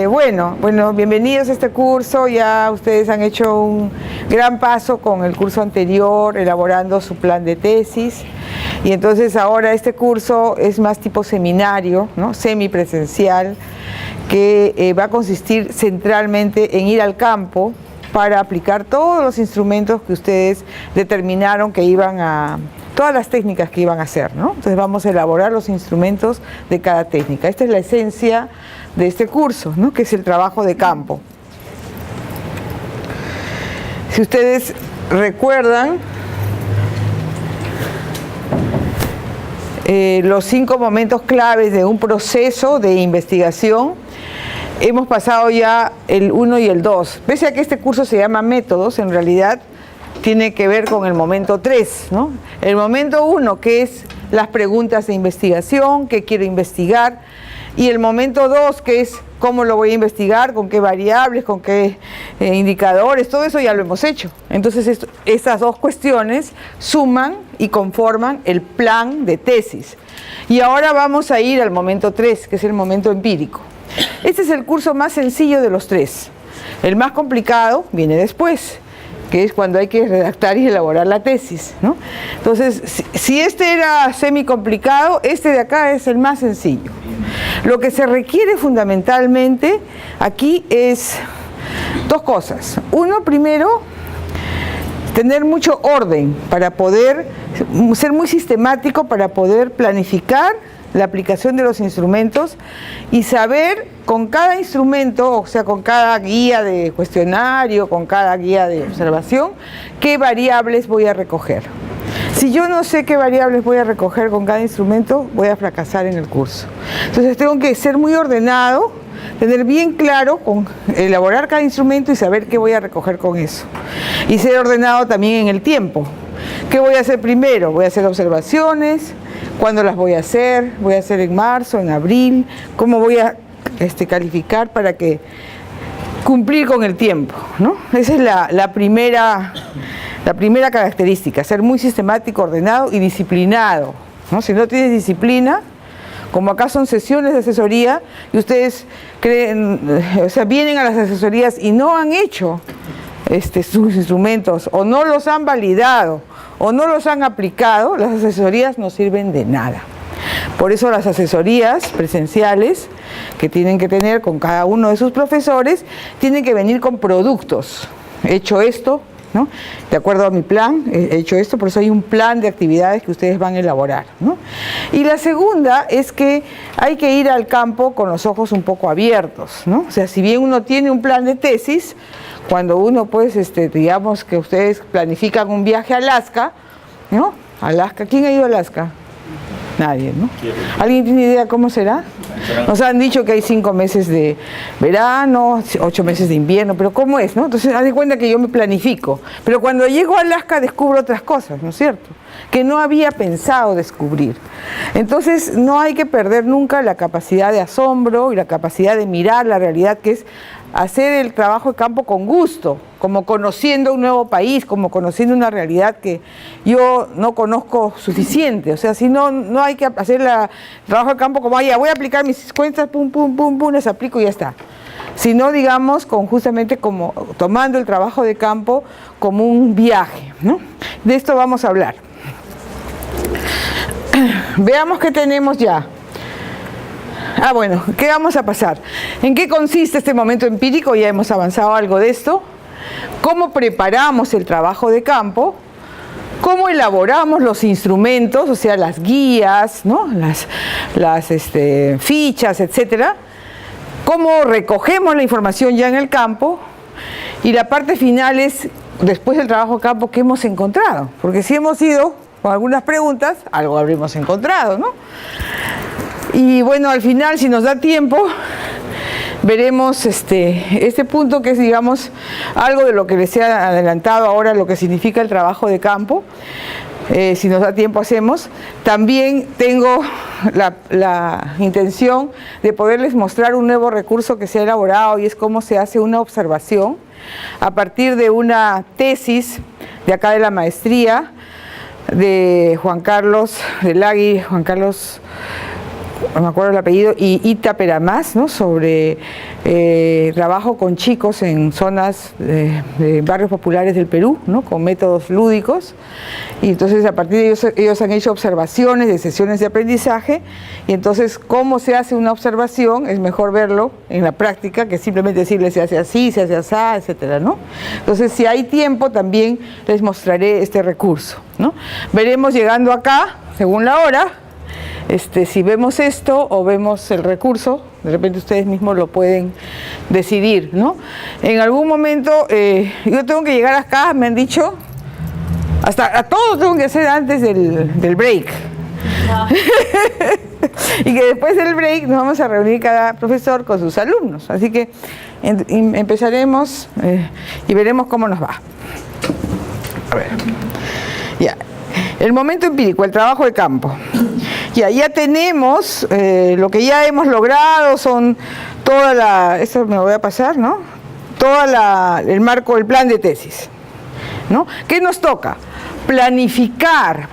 Bueno, bienvenidos a este curso. Ya ustedes han hecho un gran paso con el curso anterior, elaborando su plan de tesis. Y entonces ahora este curso es más tipo seminario, ¿no? Semipresencial, que va a consistir centralmente en ir al campo para aplicar todos los instrumentos que ustedes determinaron que iban a... todas las técnicas que iban a hacer, ¿no? Entonces vamos a elaborar los instrumentos de cada técnica. Esta es la esencia de este curso, ¿no? Que es el trabajo de campo. Si ustedes recuerdan, los 5 momentos claves de un proceso de investigación, hemos pasado ya el 1 y el 2. Pese a que este curso se llama métodos, en realidad tiene que ver con el momento 3, ¿no? El momento 1, que es las preguntas de investigación, qué quiero investigar, y el momento 2, que es cómo lo voy a investigar, con qué variables, con qué indicadores, todo eso ya lo hemos hecho. Entonces esas dos cuestiones suman y conforman el plan de tesis. Y ahora vamos a ir al momento 3, que es el momento empírico. Este es el curso más sencillo de los 3. El más complicado viene después, que es cuando hay que redactar y elaborar la tesis, ¿no? Entonces, si este era semi complicado, este de acá es el más sencillo. Lo que se requiere fundamentalmente aquí es 2 cosas. Uno, primero, tener mucho orden para poder ser muy sistemático, para poder planificar la aplicación de los instrumentos y saber con cada instrumento, o sea, con cada guía de cuestionario, con cada guía de observación, qué variables voy a recoger. Si yo no sé qué variables voy a recoger con cada instrumento, voy a fracasar en el curso. Entonces tengo que ser muy ordenado, tener bien claro, elaborar cada instrumento y saber qué voy a recoger con eso. Y ser ordenado también en el tiempo. ¿Qué voy a hacer primero? Voy a hacer observaciones. ¿Cuándo las voy a hacer? ¿Voy a hacer en marzo, en abril? ¿Cómo voy a calificar para que cumplir con el tiempo, ¿no? Esa es la primera característica, ser muy sistemático, ordenado y disciplinado, ¿no? Si no tienes disciplina, como acá son sesiones de asesoría y ustedes vienen a las asesorías y no han hecho sus instrumentos o no los han validado o no los han aplicado, las asesorías no sirven de nada. Por eso las asesorías presenciales que tienen que tener con cada uno de sus profesores tienen que venir con productos. He hecho esto, ¿no? De acuerdo a mi plan, he hecho esto, por eso hay un plan de actividades que ustedes van a elaborar, ¿no? Y la segunda es que hay que ir al campo con los ojos un poco abiertos, ¿no? O sea, si bien uno tiene un plan de tesis, cuando uno, pues, digamos que ustedes planifican un viaje a Alaska, ¿no? Alaska, ¿quién ha ido a Alaska? Nadie, ¿no? ¿Alguien tiene idea cómo será? Nos han dicho que hay 5 meses de verano, 8 meses de invierno, pero ¿cómo es, no? Entonces, haz de cuenta que yo me planifico. Pero cuando llego a Alaska descubro otras cosas, ¿no es cierto? Que no había pensado descubrir. Entonces, no hay que perder nunca la capacidad de asombro y la capacidad de mirar la realidad, que es hacer el trabajo de campo con gusto, como conociendo un nuevo país, como conociendo una realidad que yo no conozco suficiente. O sea, si no hay que hacer el trabajo de campo como, ya voy a aplicar mis cuentas, pum, pum, pum, pum, las aplico y ya está. Sino, digamos, justamente como tomando el trabajo de campo como un viaje, ¿no? De esto vamos a hablar. Veamos qué tenemos ya. Bueno, ¿qué vamos a pasar? ¿En qué consiste este momento empírico? Ya hemos avanzado algo de esto. ¿Cómo preparamos el trabajo de campo? ¿Cómo elaboramos los instrumentos, o sea, las guías, ¿no? las fichas, etcétera? ¿Cómo recogemos la información ya en el campo? Y la parte final es, después del trabajo de campo, ¿qué hemos encontrado? Porque si hemos ido con algunas preguntas, algo habremos encontrado, ¿no? Y bueno, al final, si nos da tiempo, veremos este punto que es, digamos, algo de lo que les he adelantado ahora, lo que significa el trabajo de campo. Si nos da tiempo hacemos. También tengo la intención de poderles mostrar un nuevo recurso que se ha elaborado y es cómo se hace una observación a partir de una tesis de acá de la maestría de Juan Carlos del Agui, Juan Carlos no me acuerdo el apellido, y Ita Peramás, ¿no? Sobre trabajo con chicos en zonas de barrios populares del Perú, ¿no? Con métodos lúdicos. Y entonces a partir de ellos han hecho observaciones de sesiones de aprendizaje, y entonces cómo se hace una observación es mejor verlo en la práctica que simplemente decirle se hace así, se hace así, etcétera, ¿no? Entonces, si hay tiempo también les mostraré este recurso, ¿no? Veremos llegando acá, según la hora, si vemos esto o vemos el recurso, de repente ustedes mismos lo pueden decidir, ¿no? En algún momento yo tengo que llegar acá, me han dicho, hasta a todo tengo que hacer antes del break. Y que después del break nos vamos a reunir cada profesor con sus alumnos. Así que empezaremos y veremos cómo nos va. A ver. Ya. El momento empírico, el trabajo de campo. Ya tenemos lo que ya hemos logrado, son toda la, esto me lo voy a pasar, ¿no? El marco del plan de tesis, ¿no? ¿Qué nos toca? Planificar,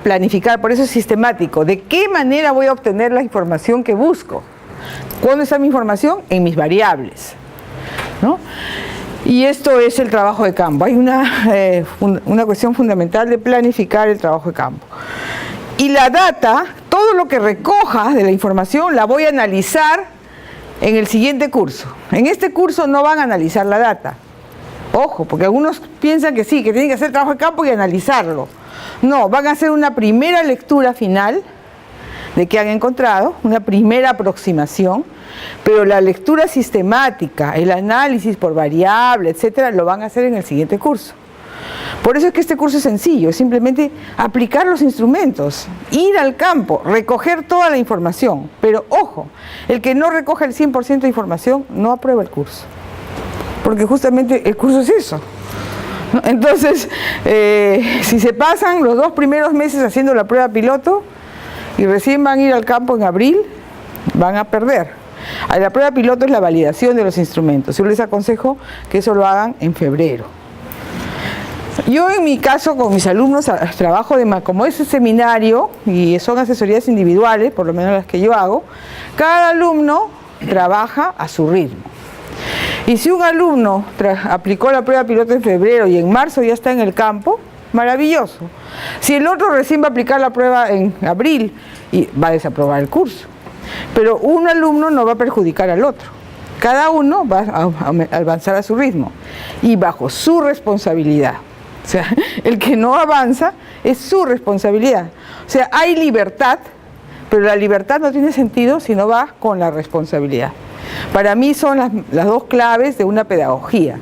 por eso es sistemático. ¿De qué manera voy a obtener la información que busco? ¿Cuándo está mi información? En mis variables, ¿no? Y esto es el trabajo de campo. Hay una cuestión fundamental de planificar el trabajo de campo. Y la data, todo lo que recoja de la información, la voy a analizar en el siguiente curso. En este curso no van a analizar la data. Ojo, porque algunos piensan que sí, que tienen que hacer trabajo de campo y analizarlo. No, van a hacer una primera lectura final de qué han encontrado, una primera aproximación, pero la lectura sistemática, el análisis por variable, etcétera, lo van a hacer en el siguiente curso. Por eso es que este curso es sencillo, es simplemente aplicar los instrumentos, ir al campo, recoger toda la información. Pero ojo, el que no recoge el 100% de información no aprueba el curso, porque justamente el curso es eso, ¿no? Entonces, si se pasan los 2 primeros meses haciendo la prueba piloto y recién van a ir al campo en abril, van a perder. La prueba piloto es la validación de los instrumentos. Yo les aconsejo que eso lo hagan en febrero. Yo en mi caso con mis alumnos trabajo como es un seminario y son asesorías individuales, por lo menos las que yo hago, cada alumno trabaja a su ritmo. Y si un alumno aplicó la prueba piloto en febrero y en marzo ya está en el campo, maravilloso. Si el otro recién va a aplicar la prueba en abril, y va a desaprobar el curso. Pero un alumno no va a perjudicar al otro. Cada uno va a avanzar a su ritmo y bajo su responsabilidad. O sea, el que no avanza es su responsabilidad. O sea, hay libertad, pero la libertad no tiene sentido si no va con la responsabilidad. Para mí son las 2 claves de una pedagogía.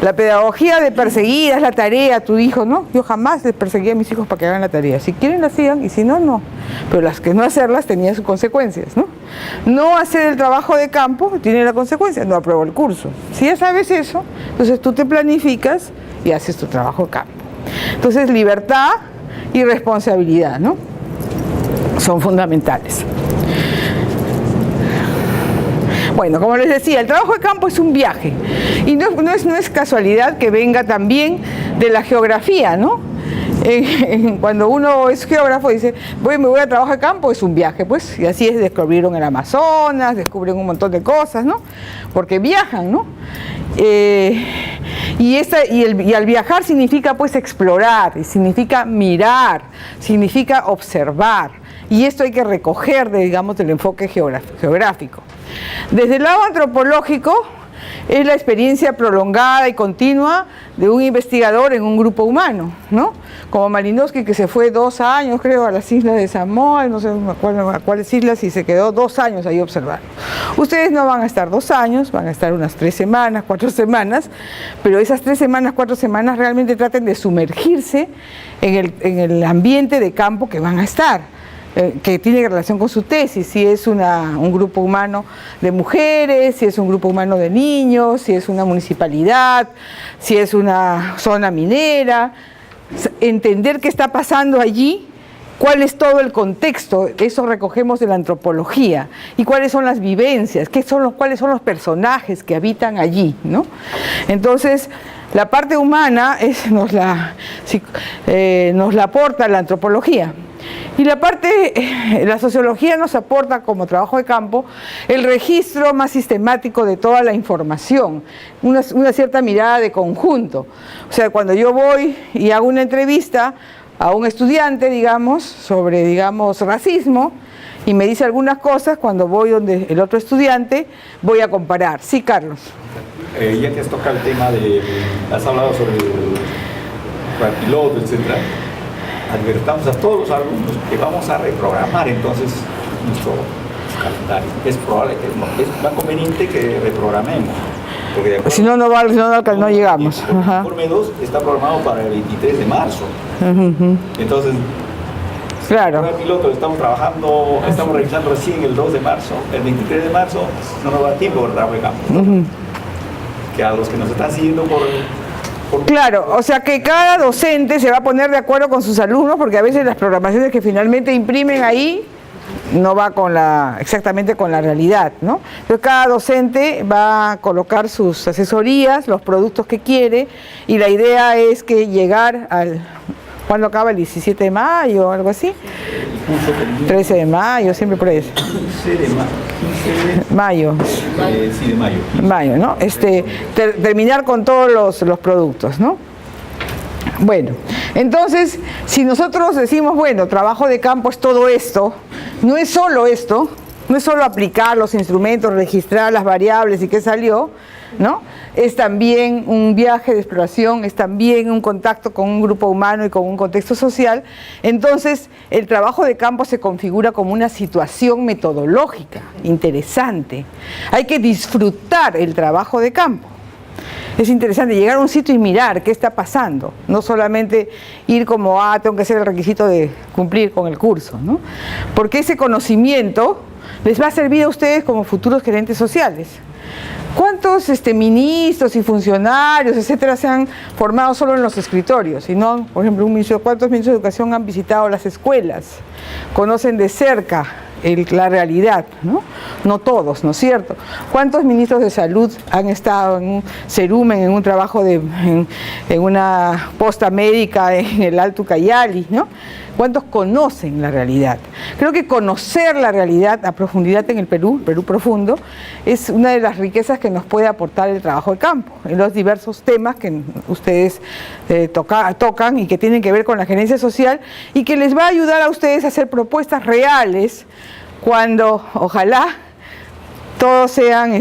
La pedagogía de perseguir, haz la tarea, tu hijo, ¿no? Yo jamás les perseguía a mis hijos para que hagan la tarea. Si quieren la hacían y si no, no. Pero las que no hacerlas tenían sus consecuencias, ¿no? No hacer el trabajo de campo tiene la consecuencia, no apruebo el curso. Si ya sabes eso, entonces tú te planificas y haces tu trabajo de campo. Entonces, libertad y responsabilidad, ¿no? Son fundamentales. Bueno, como les decía, el trabajo de campo es un viaje y no es casualidad que venga también de la geografía, ¿no? Cuando uno es geógrafo dice, me voy a trabajar de campo, es un viaje, pues, y así descubrieron el Amazonas, descubren un montón de cosas, ¿no? Porque viajan, ¿no? Y al viajar significa pues explorar, significa mirar, significa observar, y esto hay que recoger digamos del enfoque geográfico. Desde el lado antropológico es la experiencia prolongada y continua de un investigador en un grupo humano, ¿no? Como Malinowski, que se fue 2 años, creo, a las islas de Samoa, no sé a cuáles islas, y se quedó 2 años ahí observando. Ustedes no van a estar 2 años, van a estar unas 3 semanas, 4 semanas, pero esas 3 semanas, 4 semanas realmente traten de sumergirse en el ambiente de campo que van a estar. Que tiene relación con su tesis, si es un grupo humano de mujeres, si es un grupo humano de niños, si es una municipalidad, si es una zona minera, entender qué está pasando allí, cuál es todo el contexto, eso recogemos de la antropología, y cuáles son las vivencias, cuáles son los personajes que habitan allí, ¿no? Entonces, la parte humana nos la aporta la antropología. Y la sociología nos aporta como trabajo de campo el registro más sistemático de toda la información, una cierta mirada de conjunto. O sea, cuando yo voy y hago una entrevista a un estudiante, digamos, sobre, digamos, racismo, y me dice algunas cosas, cuando voy donde el otro estudiante, voy a comparar. Sí, Carlos. Ya que has tocado el tema has hablado sobre el piloto, etcétera, advertamos a todos los alumnos que vamos a reprogramar entonces nuestro calendario. Es probable que es más conveniente que reprogramemos. Porque si no, no llegamos. El informe 2 está programado para el 23 de marzo. Entonces, claro. El piloto estamos revisando recién el 2 de marzo, el 23 de marzo no nos da tiempo para trabajo de campo. Que a los que nos están siguiendo por claro, o sea que cada docente se va a poner de acuerdo con sus alumnos, porque a veces las programaciones que finalmente imprimen ahí no va exactamente con la realidad, ¿no? Entonces cada docente va a colocar sus asesorías, los productos que quiere, y la idea es que llegar ¿cuándo acaba? ¿El 17 de mayo o algo así? 13 de mayo, siempre por eso. 15 de mayo. Sí, de mayo. Mayo, ¿no? Terminar con todos los productos, ¿no? Bueno, entonces, si nosotros decimos, bueno, trabajo de campo es todo esto, no es solo esto, no es solo aplicar los instrumentos, registrar las variables y qué salió, ¿no? Es también un viaje de exploración, es también un contacto con un grupo humano y con un contexto social. Entonces, el trabajo de campo se configura como una situación metodológica interesante. Hay que disfrutar el trabajo de campo. Es interesante llegar a un sitio y mirar qué está pasando, no solamente ir como, tengo que hacer el requisito de cumplir con el curso, ¿no? Porque ese conocimiento les va a servir a ustedes como futuros gerentes sociales. ¿Cuántos ministros y funcionarios, etcétera, se han formado solo en los escritorios? Y no, por ejemplo, ¿cuántos ministros de educación han visitado las escuelas? Conocen de cerca la realidad, ¿no? No todos, ¿no es cierto? ¿Cuántos ministros de salud han estado en un cerumen, en un trabajo en una posta médica en el Alto Ucayali, ¿no? ¿Cuántos conocen la realidad? Creo que conocer la realidad a profundidad en el Perú profundo, es una de las riquezas que nos puede aportar el trabajo de campo, en los diversos temas que ustedes tocan y que tienen que ver con la gerencia social y que les va a ayudar a ustedes a hacer propuestas reales cuando, ojalá, todos sean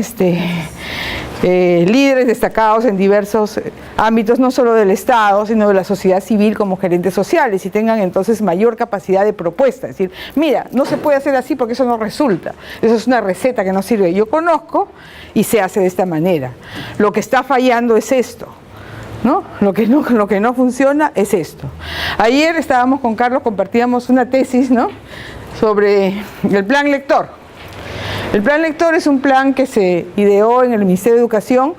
líderes destacados en diversos ámbitos, no solo del Estado, sino de la sociedad civil como gerentes sociales, y tengan entonces mayor capacidad de propuesta. Es decir, mira, no se puede hacer así porque eso no resulta, eso es una receta que no sirve. Yo conozco y se hace de esta manera. Lo que está fallando es esto, ¿no? Lo que no funciona es esto. Ayer estábamos con Carlos, compartíamos una tesis, ¿no?, sobre el plan lector. El plan lector es un plan que se ideó en el Ministerio de Educación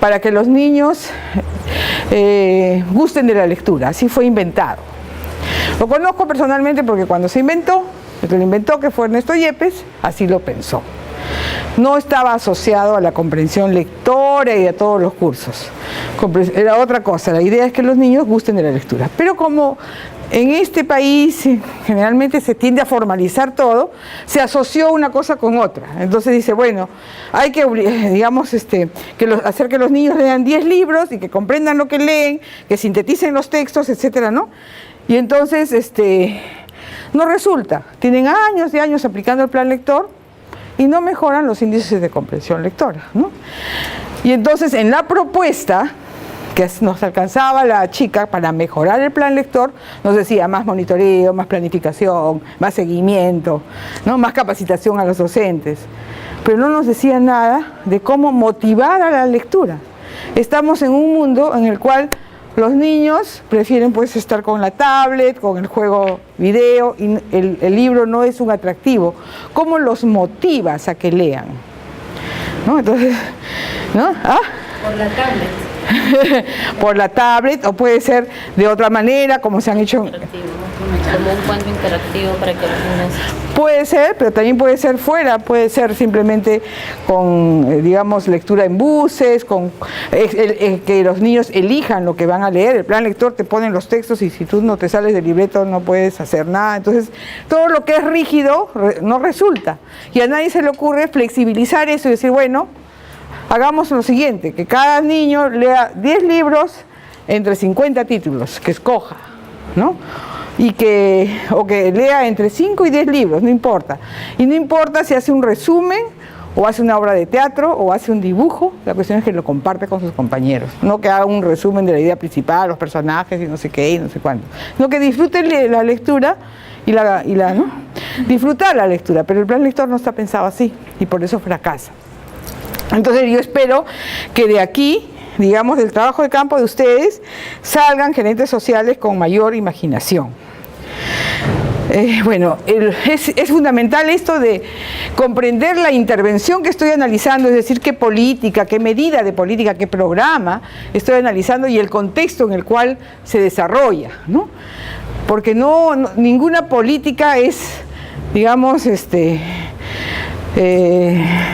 para que los niños gusten de la lectura, así fue inventado. Lo conozco personalmente porque cuando se inventó, el que lo inventó, que fue Ernesto Yepes, así lo pensó. No estaba asociado a la comprensión lectora y a todos los cursos. Era otra cosa, la idea es que los niños gusten de la lectura. Pero como en este país generalmente se tiende a formalizar todo, se asoció una cosa con otra. Entonces dice, bueno, hay que, digamos, hacer que los niños lean 10 libros y que comprendan lo que leen, que sinteticen los textos, etcétera, ¿no? Y entonces, no resulta. Tienen años y años aplicando el plan lector y no mejoran los índices de comprensión lectora, ¿no? Y entonces, en la propuesta que nos alcanzaba la chica para mejorar el plan lector, nos decía más monitoreo, más planificación, más seguimiento, ¿no?, más capacitación a los docentes. Pero no nos decía nada de cómo motivar a la lectura. Estamos en un mundo en el cual los niños prefieren pues estar con la tablet, con el juego video, y el libro no es un atractivo. ¿Cómo los motivas a que lean? ¿No? Entonces, ¿no? Por la tablet. por la tablet, o puede ser de otra manera, como se han hecho. Como un cuento interactivo para que los niños... Puede ser, pero también puede ser fuera, puede ser simplemente con, digamos, lectura en buses, con que los niños elijan lo que van a leer. El plan lector te ponen los textos y si tú no te sales del libreto no puedes hacer nada. Entonces, todo lo que es rígido no resulta. Y a nadie se le ocurre flexibilizar eso y decir, bueno, hagamos lo siguiente, que cada niño lea 10 libros entre 50 títulos, que escoja, ¿no? O que lea entre 5 y 10 libros, no importa. Y no importa si hace un resumen, o hace una obra de teatro, o hace un dibujo, la cuestión es que lo comparte con sus compañeros. No que haga un resumen de la idea principal, los personajes y no sé qué y no sé cuánto. No, que disfruten la lectura ¿no? Disfrutar la lectura, pero el plan lector no está pensado así y por eso fracasa. Entonces yo espero que de aquí, digamos, del trabajo de campo de ustedes, salgan gerentes sociales con mayor imaginación. Bueno, es fundamental esto de comprender la intervención que estoy analizando, es decir, qué política, qué medida de política, qué programa estoy analizando y el contexto en el cual se desarrolla, ¿no? Porque ninguna política es, digamos,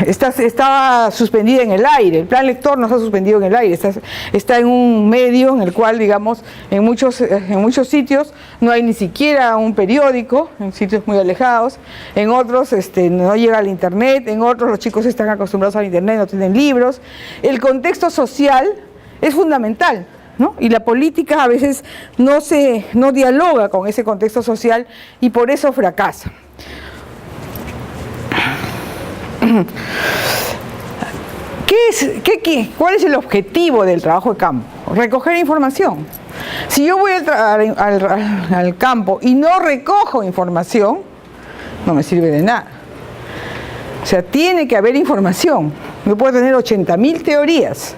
estaba suspendida en el aire. El plan lector no está suspendido en el aire, está en un medio en el cual, digamos, en muchos sitios no hay ni siquiera un periódico, en sitios muy alejados, en otros no llega al internet, en otros los chicos están acostumbrados al internet, no tienen libros. El contexto social es fundamental, ¿no? Y la política a veces no dialoga con ese contexto social y por eso fracasa. ¿Cuál es el objetivo del trabajo de campo? Recoger información. Si yo voy al campo y no recojo información, no me sirve de nada. O sea, tiene que haber información. No puedo tener 80.000 teorías.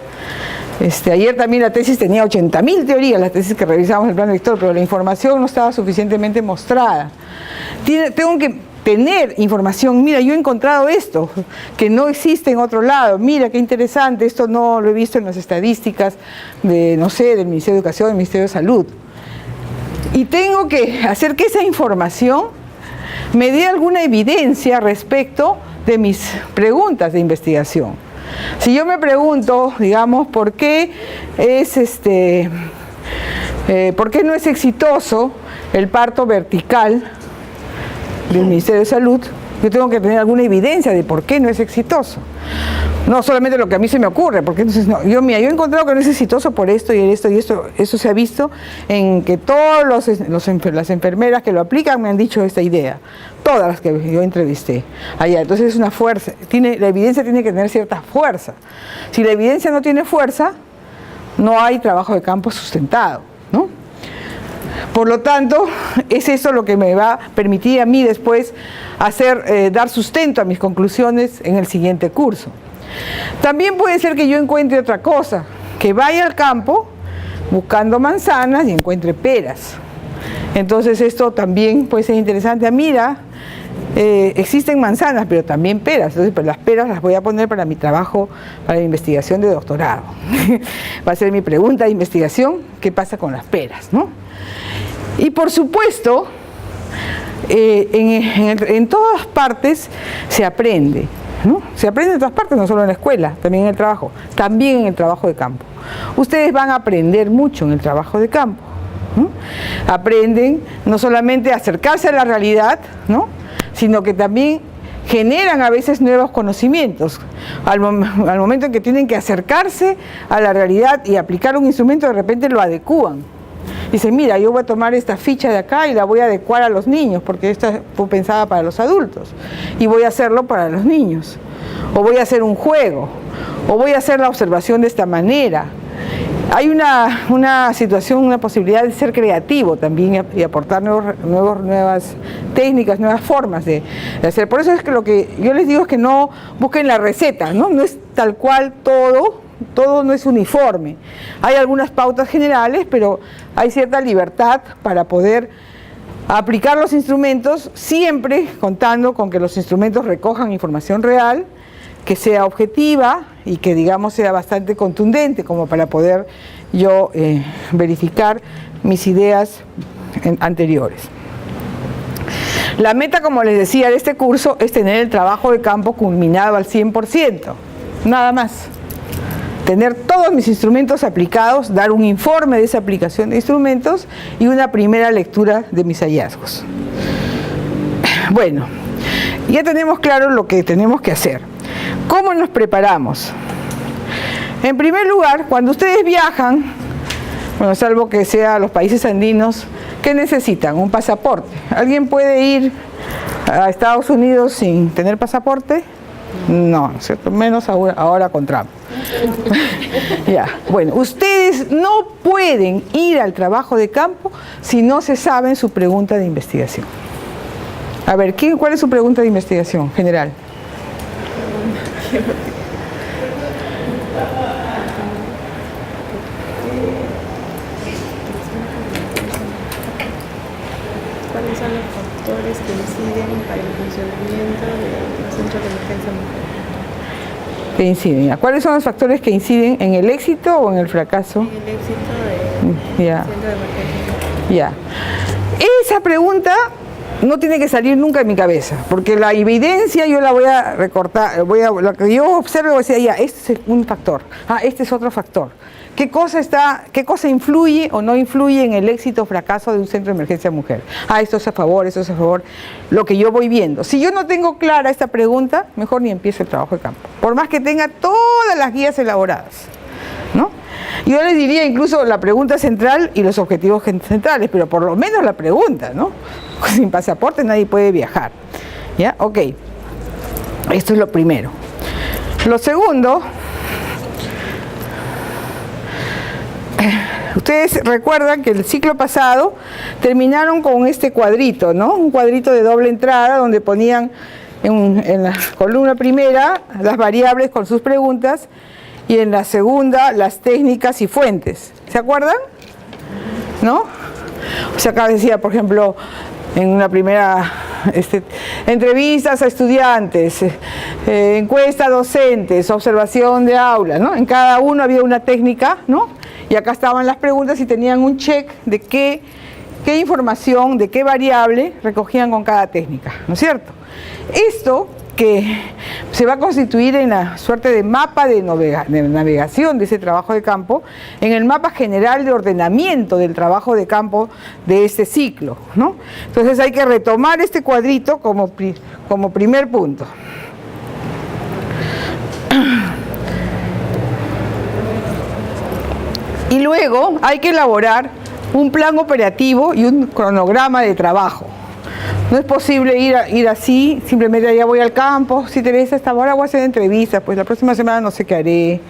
Ayer también la tesis tenía 80.000 teorías, la tesis que revisamos en el plan lector, pero la información no estaba suficientemente mostrada. Tengo que tener información. Mira, yo he encontrado esto, que no existe en otro lado. Mira, qué interesante, esto no lo he visto en las estadísticas del Ministerio de Educación, del Ministerio de Salud. Y tengo que hacer que esa información me dé alguna evidencia respecto de mis preguntas de investigación. Si yo me pregunto, digamos, ¿por qué no es exitoso el parto vertical del Ministerio de Salud? Yo tengo que tener alguna evidencia de por qué no es exitoso. No solamente lo que a mí se me ocurre, porque entonces yo he encontrado que no es exitoso por esto y esto y esto. Eso se ha visto en que todas las enfermeras que lo aplican me han dicho esta idea. Todas las que yo entrevisté allá. Entonces es una fuerza. La evidencia tiene que tener cierta fuerza. Si la evidencia no tiene fuerza, no hay trabajo de campo sustentado, ¿no? Por lo tanto, es eso lo que me va a permitir a mí después dar sustento a mis conclusiones en el siguiente curso. También puede ser que yo encuentre otra cosa, que vaya al campo buscando manzanas y encuentre peras. Entonces esto también puede ser interesante. Mira, existen manzanas, pero también peras. Entonces, pues, las peras las voy a poner para mi trabajo, para mi investigación de doctorado. Va a ser mi pregunta de investigación, ¿qué pasa con las peras, ¿no? Y por supuesto, en todas partes se aprende, ¿no? Se aprende en todas partes, no solo en la escuela, también en el trabajo, también en el trabajo de campo. Ustedes van a aprender mucho en el trabajo de campo, ¿no? Aprenden no solamente a acercarse a la realidad, ¿no? Sino que también generan a veces nuevos conocimientos. Al momento en que tienen que acercarse a la realidad y aplicar un instrumento, de repente lo adecúan. Dicen, mira, yo voy a tomar esta ficha de acá y la voy a adecuar a los niños, porque esta fue pensada para los adultos, y voy a hacerlo para los niños. O voy a hacer un juego, o voy a hacer la observación de esta manera. Hay una situación, una posibilidad de ser creativo también y aportar nuevas técnicas, nuevas formas de hacer. Por eso es que lo que yo les digo es que no busquen la receta, ¿no? No es tal cual todo no es uniforme. Hay algunas pautas generales, pero hay cierta libertad para poder aplicar los instrumentos, siempre contando con que los instrumentos recojan información real que sea objetiva y que, digamos, sea bastante contundente como para poder yo verificar mis ideas anteriores. La meta, como les decía, de este curso es tener el trabajo de campo culminado al 100%, nada más. Tener todos mis instrumentos aplicados, dar un informe de esa aplicación de instrumentos y una primera lectura de mis hallazgos. Bueno, ya tenemos claro lo que tenemos que hacer. ¿Cómo nos preparamos? En primer lugar, cuando ustedes viajan, bueno, salvo que sea a los países andinos, ¿qué necesitan? Un pasaporte. ¿Alguien puede ir a Estados Unidos sin tener pasaporte? No, ¿no es cierto? Menos ahora con Trump. Ya, bueno, ustedes no pueden ir al trabajo de campo si no se saben su pregunta de investigación. A ver, ¿cuál es su pregunta de investigación general? ¿Cuáles son los factores que inciden para el funcionamiento de los centros de emergencia mujer? Que inciden, ya. ¿Cuáles son los factores que inciden en el éxito o en el fracaso? En el éxito del Ya. centro de emergencia mujer. Ya. Esa pregunta no tiene que salir nunca de mi cabeza, porque la evidencia yo la voy a recortar, lo que yo observo decía, ya, este es un factor, este es otro factor. ¿Qué cosa influye o no influye en el éxito o fracaso de un centro de emergencia mujer? Esto es a favor, esto es a favor, lo que yo voy viendo. Si yo no tengo clara esta pregunta, mejor ni empiezo el trabajo de campo, por más que tenga todas las guías elaboradas, ¿no? Yo les diría incluso la pregunta central y los objetivos centrales, pero por lo menos la pregunta, ¿no? Sin pasaporte nadie puede viajar. ¿Ya? Ok. Esto es lo primero. Lo segundo, ustedes recuerdan que el ciclo pasado terminaron con este cuadrito, ¿no? Un cuadrito de doble entrada donde ponían en la columna primera las variables con sus preguntas y en la segunda las técnicas y fuentes. ¿Se acuerdan? ¿No? O sea, acá decía, por ejemplo, en una primera entrevistas a estudiantes, encuesta a docentes, observación de aulas, ¿no? En cada uno había una técnica, ¿no? Y acá estaban las preguntas y tenían un check de qué información, de qué variable recogían con cada técnica, ¿no es cierto? Esto que se va a constituir en la suerte de mapa de navegación de ese trabajo de campo, en el mapa general de ordenamiento del trabajo de campo de este ciclo, ¿no? Entonces hay que retomar este cuadrito como primer punto. Y luego hay que elaborar un plan operativo y un cronograma de trabajo. No es posible ir así, simplemente ya voy al campo, si Teresa esta hora voy a hacer entrevistas, pues la próxima semana no sé qué haré.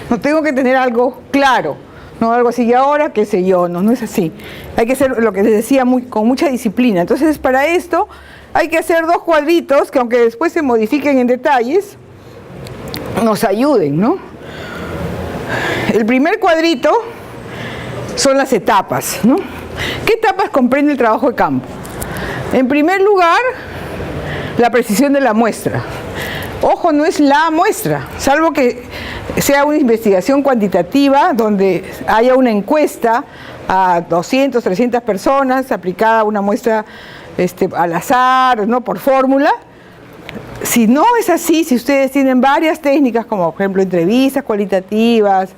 No tengo que tener algo claro, no algo así, y ahora qué sé yo, no es así. Hay que hacer lo que les decía con mucha disciplina. Entonces para esto hay que hacer dos cuadritos que aunque después se modifiquen en detalles, nos ayuden, ¿no? El primer cuadrito son las etapas, ¿no? ¿Qué etapas comprende el trabajo de campo? En primer lugar, la precisión de la muestra. Ojo, no es la muestra, salvo que sea una investigación cuantitativa donde haya una encuesta a 200, 300 personas, aplicada a una muestra al azar, ¿no? Por fórmula. Si no es así, si ustedes tienen varias técnicas, como por ejemplo entrevistas cualitativas,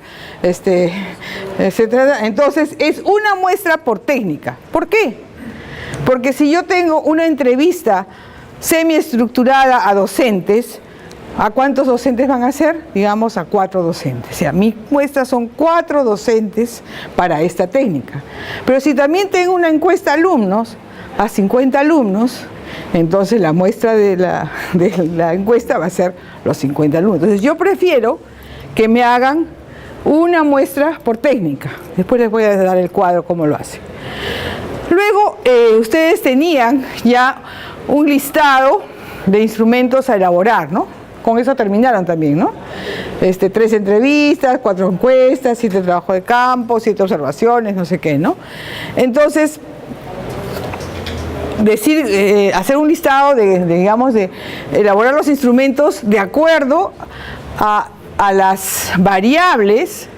etcétera, entonces es una muestra por técnica. ¿Por qué? Porque si yo tengo una entrevista semiestructurada a docentes, ¿a cuántos docentes van a ser? Digamos a 4 docentes. O sea, mi muestra son 4 docentes para esta técnica. Pero si también tengo una encuesta a alumnos, a 50 alumnos, entonces la muestra de la encuesta va a ser los 50 alumnos. Entonces yo prefiero que me hagan una muestra por técnica. Después les voy a dar el cuadro cómo lo hacen. Luego ustedes tenían ya un listado de instrumentos a elaborar, ¿no? Con eso terminaron también, ¿no? 3 entrevistas, 4 encuestas, 7 trabajos de campo, 7 observaciones, no sé qué, ¿no? Entonces, hacer un listado digamos, de elaborar los instrumentos de acuerdo a las variables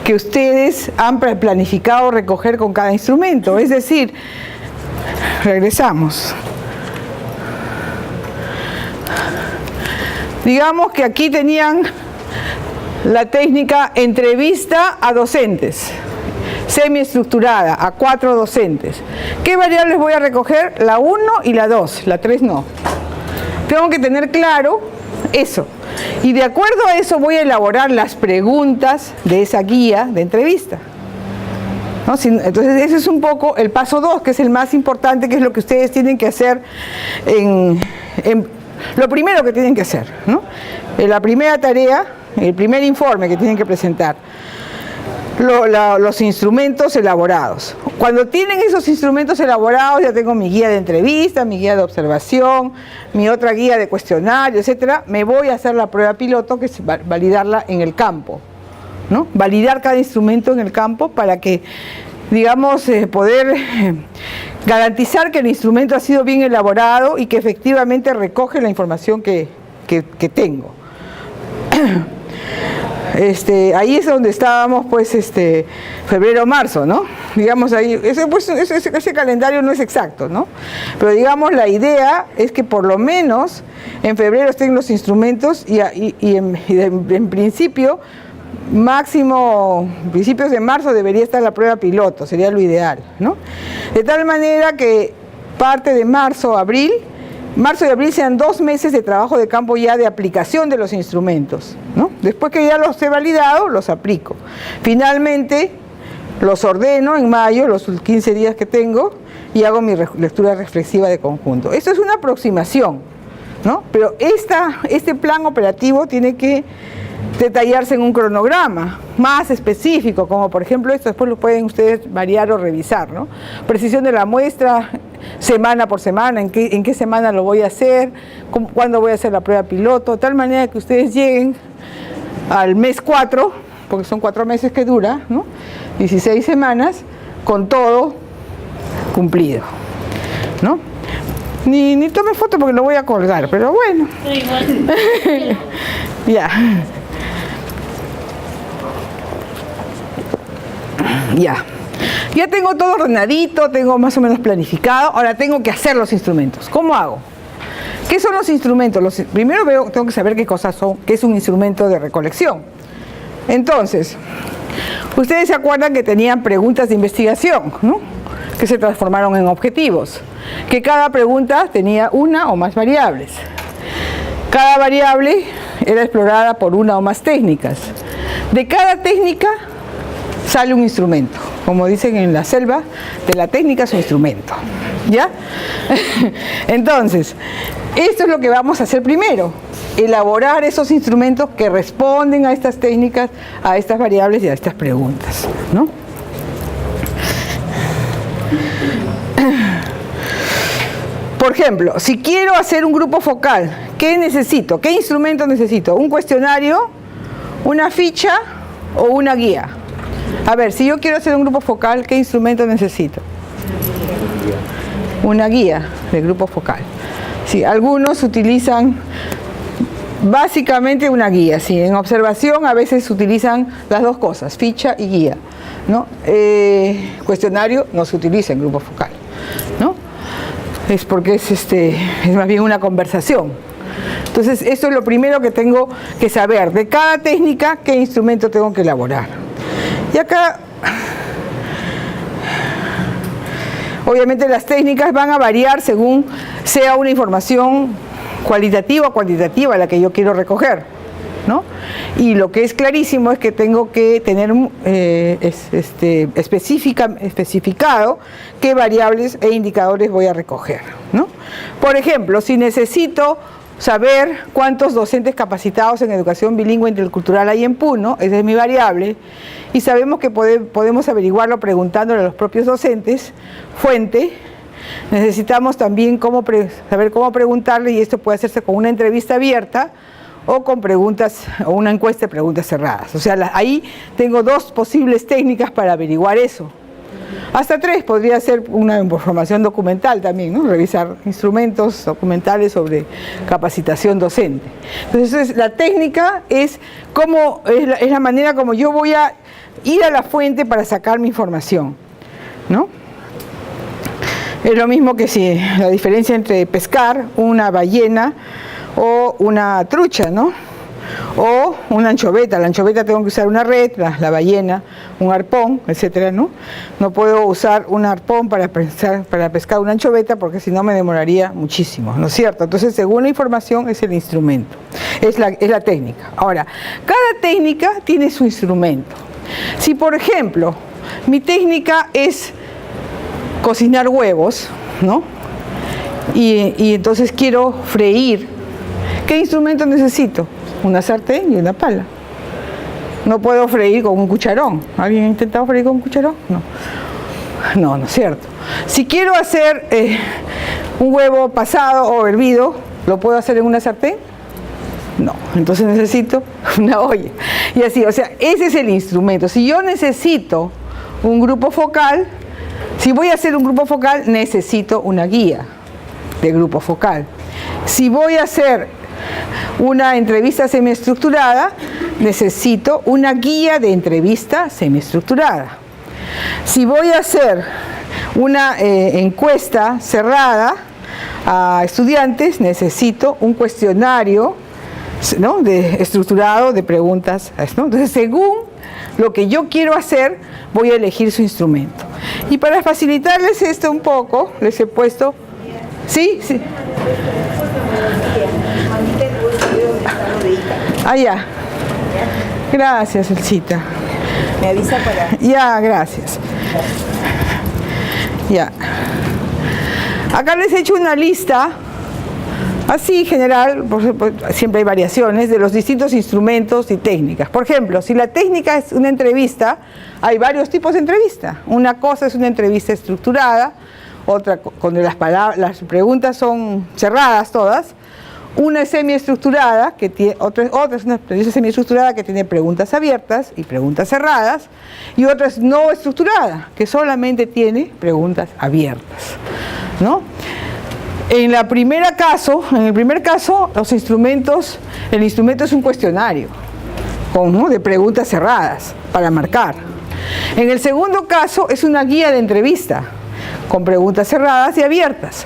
que ustedes han planificado recoger con cada instrumento. Es decir, regresamos. Digamos que aquí tenían la técnica entrevista a docentes, semiestructurada, a 4 docentes. ¿Qué variables voy a recoger? La 1 y la 2, la 3 no. Tengo que tener claro eso. Y de acuerdo a eso voy a elaborar las preguntas de esa guía de entrevista, ¿no? Entonces ese es un poco el paso 2, que es el más importante, que es lo que ustedes tienen que hacer lo primero que tienen que hacer, ¿no? La primera tarea, el primer informe que tienen que presentar. Los instrumentos elaborados. Cuando tienen esos instrumentos elaborados, ya tengo mi guía de entrevista, mi guía de observación, mi otra guía de cuestionario, etcétera, me voy a hacer la prueba piloto, que es validarla en el campo, ¿no? Validar cada instrumento en el campo para que, digamos, poder garantizar que el instrumento ha sido bien elaborado y que efectivamente recoge la información que tengo. Ahí es donde estábamos, pues, febrero, marzo, ¿no? Digamos ahí, ese calendario no es exacto, ¿no? Pero digamos, la idea es que por lo menos en febrero estén los instrumentos y en principio, máximo, principios de marzo debería estar la prueba piloto, sería lo ideal, ¿no? De tal manera que parte de marzo y abril sean 2 meses de trabajo de campo ya de aplicación de los instrumentos, ¿no? Después que ya los he validado, los aplico. Finalmente, los ordeno en mayo, los 15 días que tengo, y hago mi lectura reflexiva de conjunto. Esto es una aproximación, ¿no? Pero este plan operativo tiene que detallarse en un cronograma más específico, como por ejemplo esto, después lo pueden ustedes variar o revisar, ¿no? Precisión de la muestra, semana por semana, en qué semana lo voy a hacer, cuándo voy a hacer la prueba piloto, de tal manera que ustedes lleguen al mes 4, porque son 4 meses que dura, ¿no? 16 semanas, con todo cumplido, ¿no? Ni tome foto porque lo voy a colgar, pero bueno. Pero igual. Ya. Ya tengo todo ordenadito, tengo más o menos planificado. Ahora tengo que hacer los instrumentos. ¿Cómo hago? ¿Qué son los instrumentos? Primero tengo que saber qué es un instrumento de recolección. Entonces, ustedes se acuerdan que tenían preguntas de investigación, ¿no? Que se transformaron en objetivos. Que cada pregunta tenía una o más variables. Cada variable era explorada por una o más técnicas. De cada técnica sale un instrumento. Como dicen en la selva, de la técnica su instrumento. ¿Ya? Entonces, esto es lo que vamos a hacer primero. Elaborar esos instrumentos que responden a estas técnicas, a estas variables y a estas preguntas, ¿no? Por ejemplo, si quiero hacer un grupo focal, ¿qué necesito? ¿Qué instrumento necesito? ¿Un cuestionario, una ficha o una guía? A ver, si yo quiero hacer un grupo focal, ¿qué instrumento necesito? Una guía de grupo focal. Sí, algunos utilizan básicamente una guía. Sí, en observación a veces utilizan las dos cosas, ficha y guía, ¿no? Cuestionario no se utiliza en grupo focal, ¿no? Es porque es más bien una conversación. Entonces, esto es lo primero que tengo que saber. De cada técnica, ¿qué instrumento tengo que elaborar? Y acá, obviamente las técnicas van a variar según sea una información cualitativa o cuantitativa la que yo quiero recoger, ¿no? Y lo que es clarísimo es que tengo que tener especificado qué variables e indicadores voy a recoger, ¿no? Por ejemplo, si necesito saber cuántos docentes capacitados en educación bilingüe intercultural hay en Puno, esa es mi variable, y sabemos que podemos averiguarlo preguntándole a los propios docentes, fuente. Necesitamos también saber cómo preguntarle, y esto puede hacerse con una entrevista abierta o con preguntas o una encuesta de preguntas cerradas. O sea, ahí tengo 2 posibles técnicas para averiguar eso, Hasta 3 podría ser una información documental también, ¿no? Revisar instrumentos documentales sobre capacitación docente. Entonces, la técnica es la manera como yo voy a ir a la fuente para sacar mi información, ¿no? Es lo mismo que si la diferencia entre pescar una ballena o una trucha, ¿no? O una anchoveta. La anchoveta tengo que usar una red, la ballena, un arpón, etcétera, ¿no? No puedo usar un arpón para pescar una anchoveta porque si no me demoraría muchísimo, ¿no es cierto? Entonces, según la información, es el instrumento, es la técnica. Ahora, cada técnica tiene su instrumento. Si, por ejemplo, mi técnica es cocinar huevos, ¿no? Y entonces quiero freír, ¿qué instrumento necesito? Una sartén y una pala. No puedo freír con un cucharón. ¿Alguien ha intentado freír con un cucharón? No es cierto. Si quiero hacer un huevo pasado o hervido, ¿lo puedo hacer en una sartén? No. Entonces necesito una olla. Y así, o sea, ese es el instrumento. Si yo necesito un grupo focal, si voy a hacer un grupo focal, necesito una guía de grupo focal. Si voy a hacer una entrevista semiestructurada, necesito una guía de entrevista semiestructurada. Si voy a hacer una encuesta cerrada a estudiantes, necesito un cuestionario, ¿no? Estructurado de preguntas, ¿no? Entonces, según lo que yo quiero hacer, voy a elegir su instrumento. Y para facilitarles esto un poco, les he puesto... ¿Sí? Sí. Ah, ya. Gracias, Elcita. Me avisa para... Ya, gracias. Ya. Acá les he hecho una lista, así general, siempre hay variaciones, de los distintos instrumentos y técnicas. Por ejemplo, si la técnica es una entrevista, hay varios tipos de entrevista. Una cosa es una entrevista estructurada, otra cuando las preguntas son cerradas todas. Una es semiestructurada, otra es una entrevista semiestructurada que tiene preguntas abiertas y preguntas cerradas, y otra es no estructurada, que solamente tiene preguntas abiertas, ¿no? En el primer caso, el instrumento es un cuestionario, ¿no? De preguntas cerradas para marcar. En el segundo caso es una guía de entrevista, con preguntas cerradas y abiertas.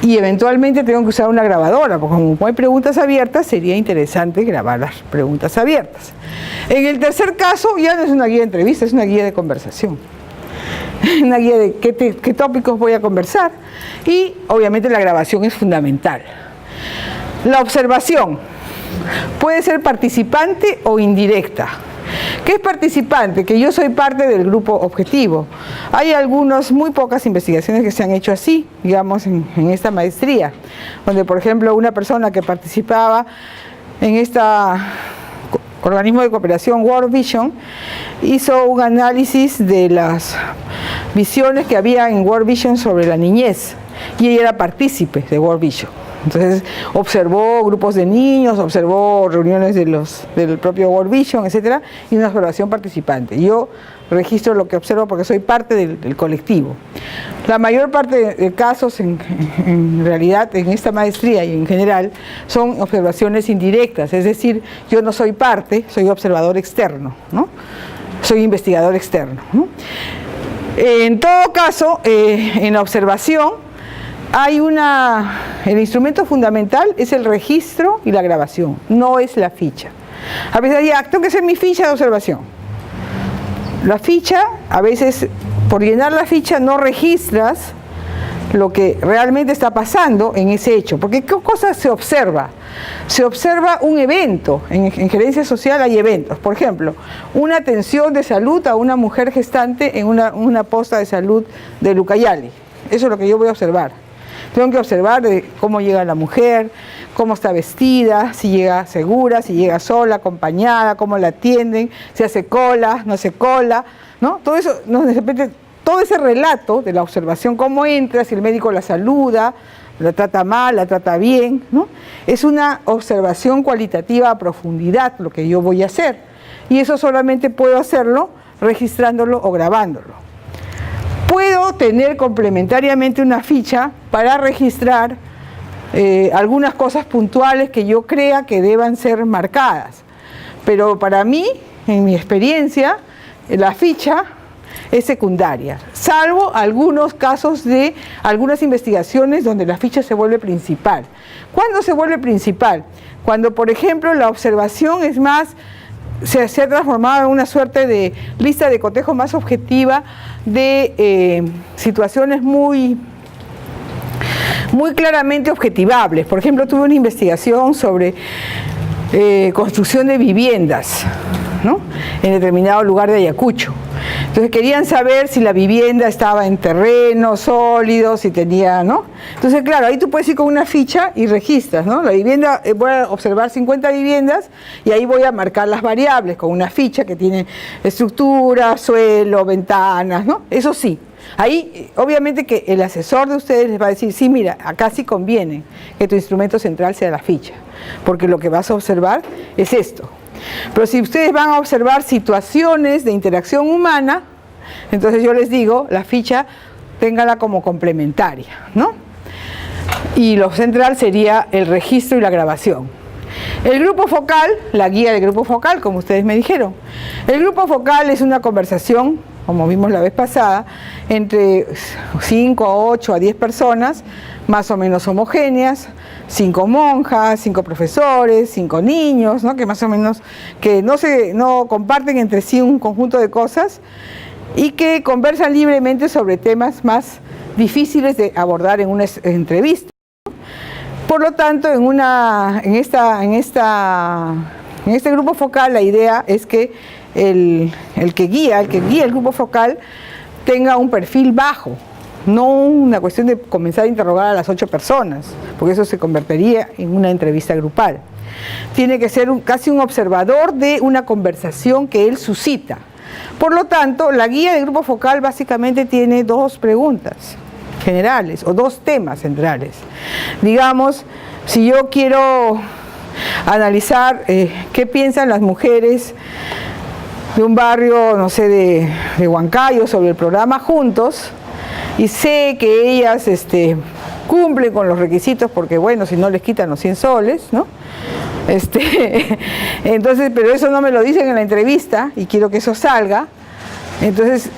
Y eventualmente tengo que usar una grabadora, porque como hay preguntas abiertas, sería interesante grabar las preguntas abiertas. En el tercer caso, ya no es una guía de entrevista, es una guía de conversación. Una guía de qué tópicos voy a conversar. Y obviamente la grabación es fundamental. La observación puede ser participante o indirecta. ¿Qué es participante? Que yo soy parte del grupo objetivo. Hay muy pocas investigaciones que se han hecho así, digamos, en esta maestría, donde, por ejemplo, una persona que participaba en este organismo de cooperación World Vision hizo un análisis de las visiones que había en World Vision sobre la niñez, y ella era partícipe de World Vision. Entonces observó grupos de niños, observó reuniones del propio World Vision, etcétera, y una observación participante. Yo registro lo que observo porque soy parte del colectivo. La mayor parte de casos, en realidad, en esta maestría y en general, son observaciones indirectas, es decir, yo no soy parte, soy observador externo, ¿no? Soy investigador externo, ¿no? En todo caso, en la observación, el instrumento fundamental es el registro y la grabación, no es la ficha. A veces tengo que hacer mi ficha de observación. La ficha, a veces, por llenar la ficha no registras lo que realmente está pasando en ese hecho. Porque ¿qué cosa se observa? Se observa un evento. En gerencia social hay eventos. Por ejemplo, una atención de salud a una mujer gestante en una posta de salud de Lucayali. Eso es lo que yo voy a observar. Tengo que observar cómo llega la mujer, cómo está vestida, si llega segura, si llega sola, acompañada, cómo la atienden, si hace cola, no hace cola, ¿no? Todo eso, de repente, todo ese relato de la observación, cómo entra, si el médico la saluda, la trata mal, la trata bien, ¿no? Es una observación cualitativa a profundidad lo que yo voy a hacer. Y eso solamente puedo hacerlo registrándolo o grabándolo. Puedo tener complementariamente una ficha para registrar algunas cosas puntuales que yo crea que deban ser marcadas. Pero para mí, en mi experiencia, la ficha es secundaria, salvo algunos casos de algunas investigaciones donde la ficha se vuelve principal. ¿Cuándo se vuelve principal? Cuando, por ejemplo, la observación es más, se ha transformado en una suerte de lista de cotejo más objetiva de situaciones muy claramente objetivables. Por ejemplo, tuve una investigación sobre construcción de viviendas, ¿no?, en determinado lugar de Ayacucho. Entonces querían saber si la vivienda estaba en terreno sólido, si tenía, ¿no? Entonces, claro, ahí tú puedes ir con una ficha y registras, ¿no? La vivienda, voy a observar 50 viviendas y ahí voy a marcar las variables con una ficha que tiene estructura, suelo, ventanas, ¿no? Eso sí. Ahí, obviamente que el asesor de ustedes les va a decir, sí, mira, acá sí conviene que tu instrumento central sea la ficha, porque lo que vas a observar es esto. Pero si ustedes van a observar situaciones de interacción humana, entonces yo les digo, la ficha téngala como complementaria, ¿no? Y lo central sería el registro y la grabación. El grupo focal, la guía del grupo focal, como ustedes me dijeron. El grupo focal es una conversación, como vimos la vez pasada, entre 5 a 8 a 10 personas, más o menos homogéneas, 5 monjas, 5 profesores, 5 niños, ¿no?, que más o menos que no comparten entre sí un conjunto de cosas y que conversan libremente sobre temas más difíciles de abordar en una entrevista. Por lo tanto, en este grupo focal la idea es que el que guía el grupo focal tenga un perfil bajo, no una cuestión de comenzar a interrogar a las 8 personas, porque eso se convertiría en una entrevista grupal. Tiene que ser casi un observador de una conversación que él suscita. Por lo tanto, la guía del grupo focal básicamente tiene 2 preguntas generales o 2 temas centrales. Digamos, si yo quiero analizar qué piensan las mujeres de un barrio, no sé, de Huancayo sobre el programa Juntos, y sé que ellas cumplen con los requisitos porque, bueno, si no les quitan los 100 soles, ¿no? Entonces, pero eso no me lo dicen en la entrevista y quiero que eso salga. Entonces,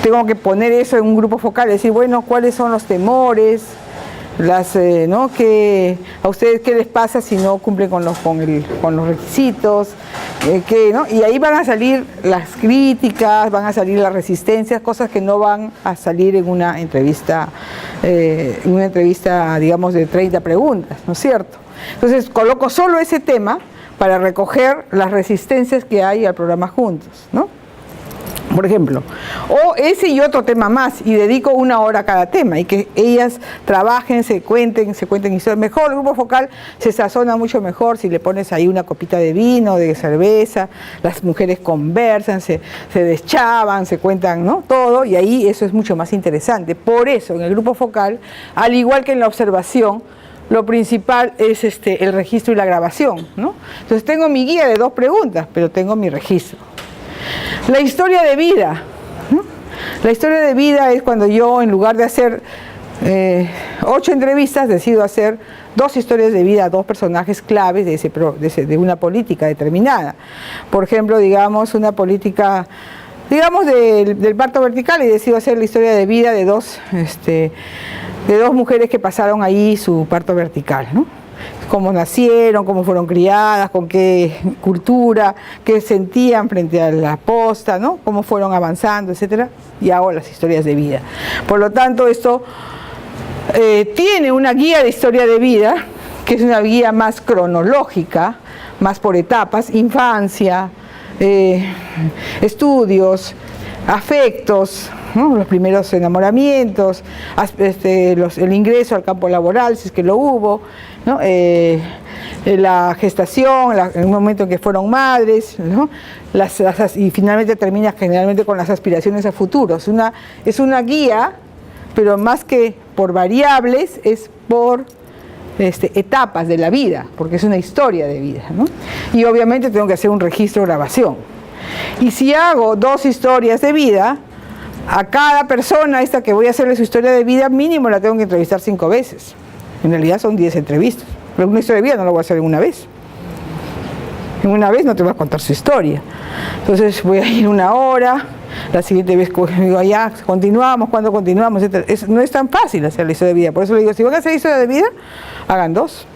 tengo que poner eso en un grupo focal, decir, bueno, ¿cuáles son los temores? ¿No? ¿A ustedes qué les pasa si no cumplen con los requisitos? ¿No? Y ahí van a salir las críticas, van a salir las resistencias, cosas que no van a salir en una entrevista, digamos, de 30 preguntas, ¿no es cierto? Entonces, coloco solo ese tema para recoger las resistencias que hay al programa Juntos, ¿no? Por ejemplo, o ese y otro tema más, y dedico 1 hora a cada tema, y que ellas trabajen, se cuenten historias. Mejor, el grupo focal se sazona mucho mejor si le pones ahí una copita de vino, de cerveza, las mujeres conversan, se deschavan, se cuentan, ¿no?, todo, y ahí eso es mucho más interesante. Por eso, en el grupo focal, al igual que en la observación, lo principal es el registro y la grabación, ¿no? Entonces tengo mi guía de 2 preguntas, pero tengo mi registro. La historia de vida, ¿no? La historia de vida es cuando yo, en lugar de hacer 8 entrevistas, decido hacer 2 historias de vida a 2 personajes claves de una política determinada. Por ejemplo, digamos, una política, digamos, del parto vertical, y decido hacer la historia de vida de 2 mujeres que pasaron ahí su parto vertical, ¿no? Cómo nacieron, cómo fueron criadas, con qué cultura, qué sentían frente a la posta, ¿no? Cómo fueron avanzando, etcétera, y hago las historias de vida. Por lo tanto, esto tiene una guía de historia de vida, que es una guía más cronológica, más por etapas: infancia, estudios, afectos, ¿no?, los primeros enamoramientos, el ingreso al campo laboral, si es que lo hubo, ¿no?, la gestación, en un momento en que fueron madres, ¿no?, y finalmente termina generalmente con las aspiraciones a futuros. Es una guía, pero más que por variables, es por etapas de la vida, porque es una historia de vida, ¿no? Y obviamente tengo que hacer un registro grabación. Y si hago 2 historias de vida, a cada persona esta que voy a hacerle su historia de vida, mínimo la tengo que entrevistar 5 veces. En realidad son 10 entrevistas, pero una historia de vida no la voy a hacer en una vez. En una vez no te voy a contar su historia. Entonces voy a ir 1 hora, la siguiente vez digo, ya, continuamos, ¿cuándo continuamos? No es tan fácil hacer la historia de vida. Por eso le digo, si van a hacer historia de vida, hagan 2.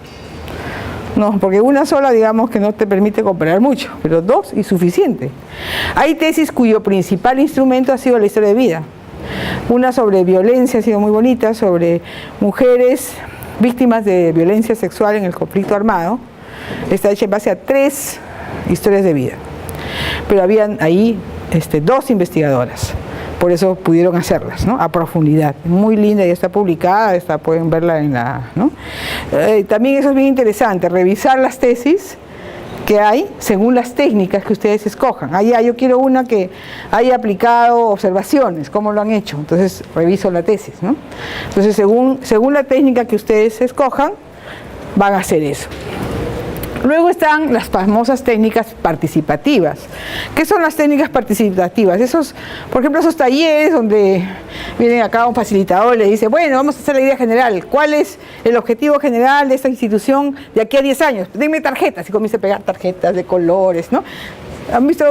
No, porque una sola, digamos, que no te permite comparar mucho, pero 2 y suficiente. Hay tesis cuyo principal instrumento ha sido la historia de vida. Una sobre violencia, ha sido muy bonita, sobre mujeres víctimas de violencia sexual en el conflicto armado. Está hecha en base a 3 historias de vida. Pero habían ahí 2 investigadoras. Por eso pudieron hacerlas, ¿no? A profundidad. Muy linda, ya está publicada, pueden verla en la... ¿no? También eso es bien interesante, revisar las tesis que hay según las técnicas que ustedes escojan. Yo quiero una que haya aplicado observaciones, ¿cómo lo han hecho? Entonces reviso la tesis, ¿no? Entonces según la técnica que ustedes escojan, van a hacer eso. Luego están las famosas técnicas participativas. ¿Qué son las técnicas participativas? Por ejemplo, esos talleres donde viene acá un facilitador y le dice, bueno, vamos a hacer la idea general. ¿Cuál es el objetivo general de esta institución de aquí a 10 años? Denme tarjetas, y comienza a pegar tarjetas de colores, ¿no?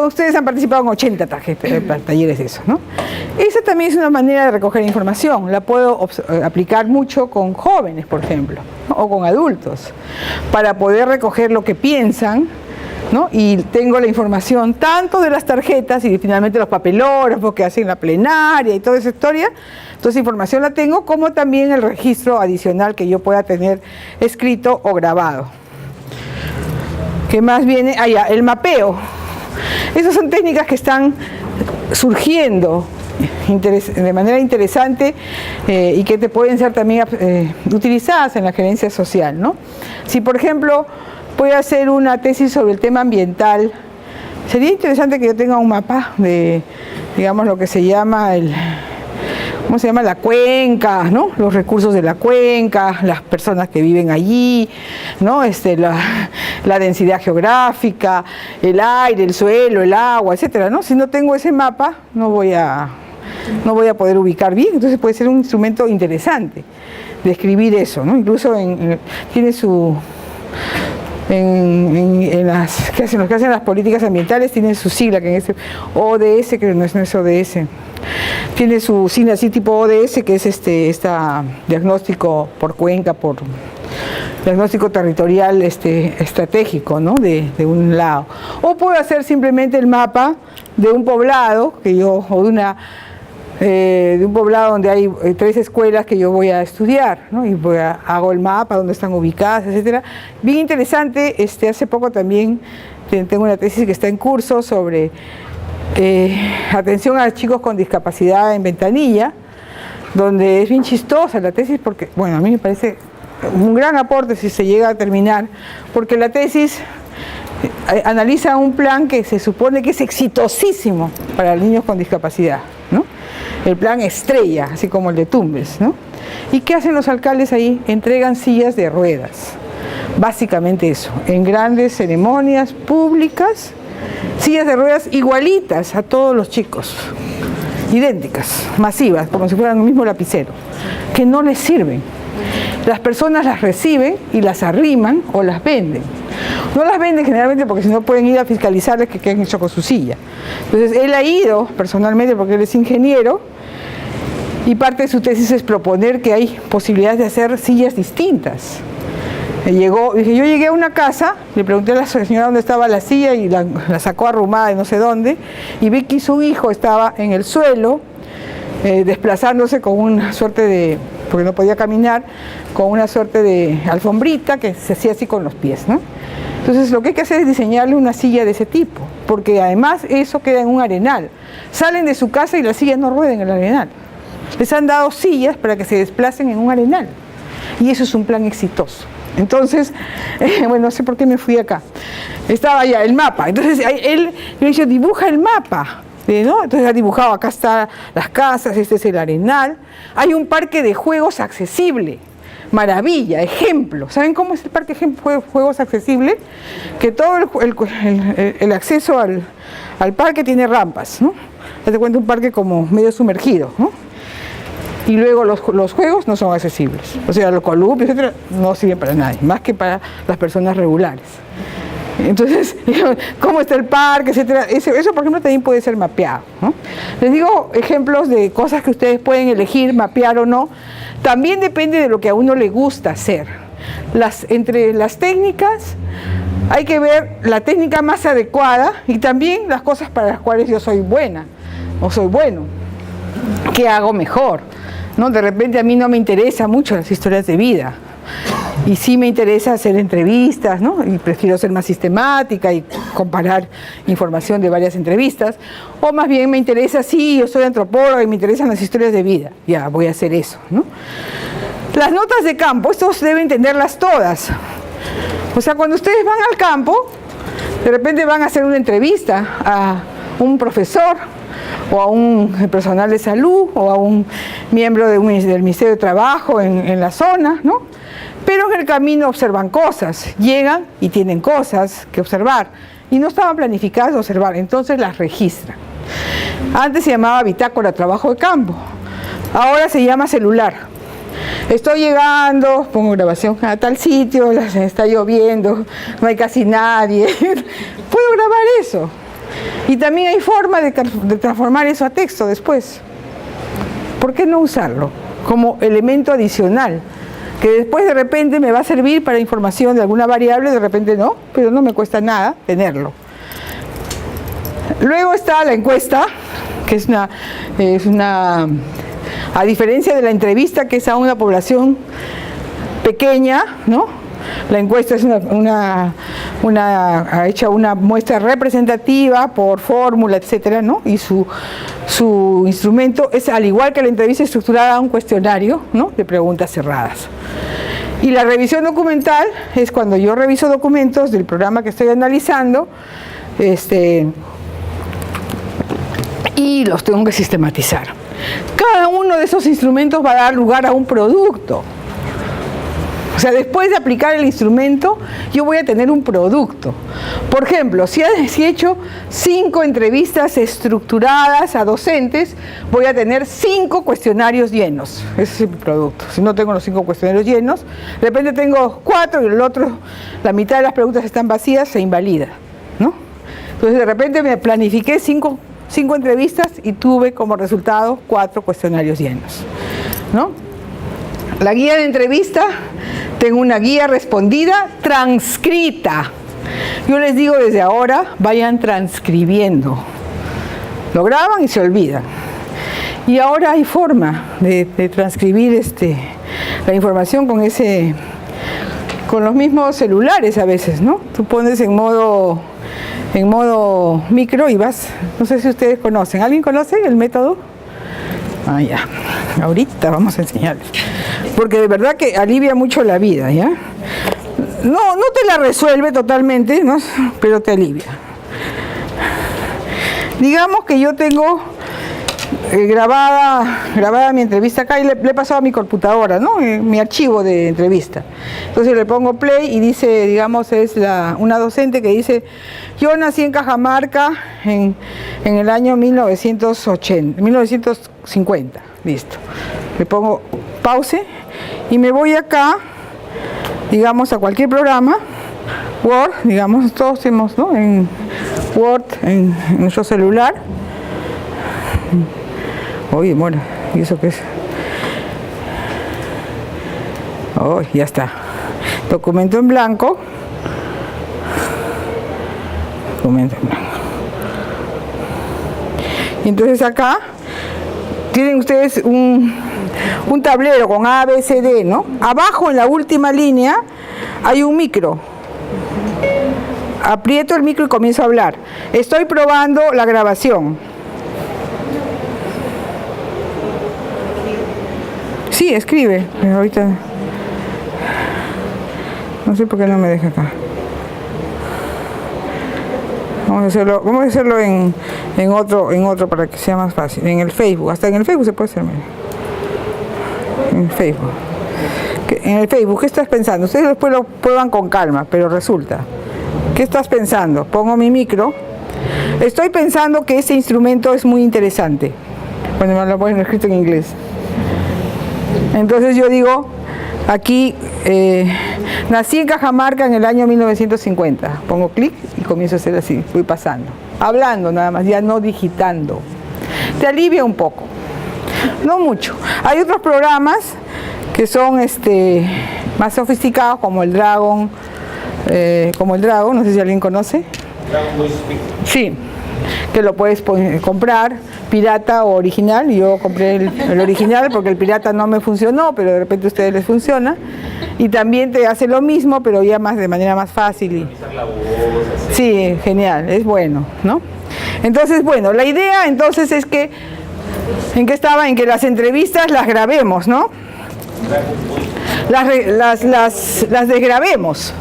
Ustedes han participado en 80 talleres de eso, ¿no? Esa también es una manera de recoger información. La puedo aplicar mucho con jóvenes, por ejemplo, ¿no? O con adultos, para poder recoger lo que piensan, ¿no? Y tengo la información tanto de las tarjetas y finalmente los papelógrafos que hacen la plenaria y toda esa historia. Entonces, información la tengo, como también el registro adicional que yo pueda tener escrito o grabado. ¿Qué más viene? El mapeo. Esas son técnicas que están surgiendo de manera interesante y que te pueden ser también utilizadas en la gerencia social, ¿no? Si, por ejemplo, voy a hacer una tesis sobre el tema ambiental, sería interesante que yo tenga un mapa de, digamos, lo que se llama ¿cómo se llama? La cuenca, ¿no? Los recursos de la cuenca, las personas que viven allí, ¿no? La densidad geográfica, el aire, el suelo, el agua, etcétera, ¿no? Si no tengo ese mapa, no voy a poder ubicar bien. Entonces puede ser un instrumento interesante de escribir eso, ¿no? Incluso tiene su... los que hacen las políticas ambientales tienen su sigla, que es ODS, que no es ODS. Tiene su sigla así tipo ODS, que es diagnóstico por cuenca, por diagnóstico territorial estratégico, ¿no? de un lado. O puedo hacer simplemente el mapa de un poblado, de un poblado donde hay 3 escuelas que yo voy a estudiar, ¿no? Y hago el mapa, donde están ubicadas, etcétera. Bien interesante, hace poco también tengo una tesis que está en curso sobre atención a chicos con discapacidad en Ventanilla, donde es bien chistosa la tesis porque, bueno, a mí me parece un gran aporte si se llega a terminar, porque la tesis analiza un plan que se supone que es exitosísimo para niños con discapacidad, ¿no? El plan estrella, así como el de Tumbes, ¿no? ¿Y qué hacen los alcaldes ahí? Entregan sillas de ruedas, básicamente eso, en grandes ceremonias públicas, sillas de ruedas igualitas a todos los chicos, idénticas, masivas, como si fueran un mismo lapicero, que no les sirven. Las personas las reciben y las arriman o las venden. No las venden generalmente porque si no pueden ir a fiscalizarles qué han hecho con su silla. Entonces él ha ido personalmente porque él es ingeniero y parte de su tesis es proponer que hay posibilidades de hacer sillas distintas. Yo llegué a una casa, le pregunté a la señora dónde estaba la silla y la sacó arrumada de no sé dónde y vi que su hijo estaba en el suelo desplazándose con una suerte de, porque no podía caminar, con una suerte de alfombrita que se hacía así con los pies, ¿no? Entonces lo que hay que hacer es diseñarle una silla de ese tipo, porque además eso queda en un arenal. Salen de su casa y las sillas no ruedan en el arenal. Les han dado sillas para que se desplacen en un arenal. Y eso es un plan exitoso. Entonces, bueno, no sé por qué me fui acá. Estaba ya el mapa. Entonces yo le dije, dibuja el mapa, ¿no? Entonces ha dibujado, acá están las casas, este es el arenal. Hay un parque de juegos accesible maravilla, ejemplo. ¿Saben cómo es el parque Juegos accesible? Que todo el acceso al parque tiene rampas, ¿no? Te cuenta un parque como medio sumergido, ¿no? Y luego los juegos no son accesibles. O sea, los columpios, etcétera, no sirven para nadie, más que para las personas regulares. Entonces, cómo está el parque, etcétera, eso por ejemplo también puede ser mapeado, ¿no? Les digo ejemplos de cosas que ustedes pueden elegir, mapear o no. También depende de lo que a uno le gusta hacer. Entre las técnicas hay que ver la técnica más adecuada y también las cosas para las cuales yo soy buena o soy bueno. ¿Qué hago mejor? ¿No? De repente a mí no me interesan mucho las historias de vida. Y sí me interesa hacer entrevistas, ¿no? Y prefiero ser más sistemática y comparar información de varias entrevistas. O más bien me interesa, sí, yo soy antropóloga y me interesan las historias de vida. Ya, voy a hacer eso, ¿no? Las notas de campo, estos deben tenerlas todas. O sea, cuando ustedes van al campo, de repente van a hacer una entrevista a un profesor, o a un personal de salud, o a un miembro del Ministerio de Trabajo en la zona, ¿no? Pero en el camino observan cosas, llegan y tienen cosas que observar, y no estaban planificadas de observar, entonces las registran. Antes se llamaba bitácora, trabajo de campo, ahora se llama celular. Estoy llegando, pongo grabación a tal sitio, está lloviendo, no hay casi nadie, puedo grabar eso. Y también hay forma de transformar eso a texto después. ¿Por qué no usarlo como elemento adicional? Que después de repente me va a servir para información de alguna variable, de repente no, pero no me cuesta nada tenerlo. Luego está la encuesta, que es una a diferencia de la entrevista, que es a una población pequeña, ¿no? La encuesta es hecha una muestra representativa por fórmula, etcétera, ¿no? Y su instrumento es, al igual que la entrevista, estructurada a un cuestionario, ¿no? De preguntas cerradas. Y la revisión documental es cuando yo reviso documentos del programa que estoy analizando, y los tengo que sistematizar. Cada uno de esos instrumentos va a dar lugar a un producto. O sea, después de aplicar el instrumento, yo voy a tener un producto. Por ejemplo, si he hecho 5 entrevistas estructuradas a docentes, voy a tener 5 cuestionarios llenos. Ese es mi producto. Si no tengo los 5 cuestionarios llenos, de repente tengo 4 y el otro, la mitad de las preguntas están vacías, se invalida, ¿no? Entonces, de repente me planifiqué 5 entrevistas y tuve como resultado 4 cuestionarios llenos, ¿no? La guía de entrevista, tengo una guía respondida transcrita. Yo les digo desde ahora, vayan transcribiendo. Lo graban y se olvidan. Y ahora hay forma de transcribir la información con los mismos celulares a veces, ¿no? Tú pones en modo micro y vas, no sé si ustedes conocen. ¿Alguien conoce el método? Ah, ya. Ahorita vamos a enseñarles. Porque de verdad que alivia mucho la vida, ¿ya? No te la resuelve totalmente, ¿no? Pero te alivia. Digamos que yo tengo grabada mi entrevista acá y le he pasado a mi computadora, ¿no? Mi archivo de entrevista. Entonces le pongo play y dice, digamos, es una docente que dice: yo nací en Cajamarca en el año 1950. Listo. Le pongo pause y me voy acá, digamos, a cualquier programa, Word, digamos, todos tenemos, ¿no? En Word, en nuestro celular. Oye, mora, ¿y eso qué es? Oh, ya está. Documento en blanco. Documento en blanco. Y entonces acá tienen ustedes un tablero con A, B, C, D, ¿no? Abajo, en la última línea, hay un micro. Aprieto el micro y comienzo a hablar. Estoy probando la grabación. Sí, escribe, pero ahorita no sé por qué no me deja acá. Vamos a hacerlo en otro para que sea más fácil. En el Facebook, hasta en el Facebook se puede hacer. En Facebook. En el Facebook, ¿qué estás pensando? Ustedes después lo prueban con calma, pero resulta. ¿Qué estás pensando? Pongo mi micro. Estoy pensando que ese instrumento es muy interesante. Bueno, me lo ponen escrito en inglés. Entonces yo digo, aquí, nací en Cajamarca en el año 1950. Pongo clic y comienzo a hacer así, voy pasando. Hablando nada más, ya no digitando. Te alivia un poco. No mucho. Hay otros programas que son más sofisticados, como el Dragon, no sé si alguien conoce. Sí, que lo puedes comprar, pirata o original. Yo compré el original porque el pirata no me funcionó, pero de repente a ustedes les funciona. Y también te hace lo mismo, pero ya de manera más fácil. Sí, genial, es bueno, ¿no? Entonces, bueno, la idea entonces es que, ¿en qué estaba? En que las entrevistas las grabemos, ¿no? Las desgrabemos,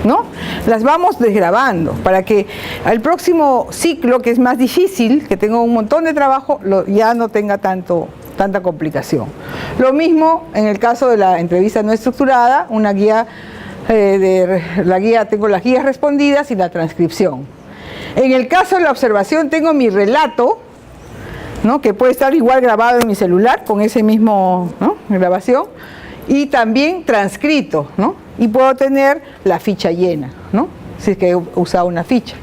¿no? Las vamos desgrabando para que al próximo ciclo, que es más difícil, que tengo un montón de trabajo, ya no tenga tanta complicación. Lo mismo en el caso de la entrevista no estructurada, una guía, tengo las guías respondidas y la transcripción. En el caso de la observación tengo mi relato, ¿no? Que puede estar igual grabado en mi celular con ese mismo, ¿no? Grabación, y también transcrito, ¿no? Y puedo tener la ficha llena, ¿no? Si es que he usado una ficha.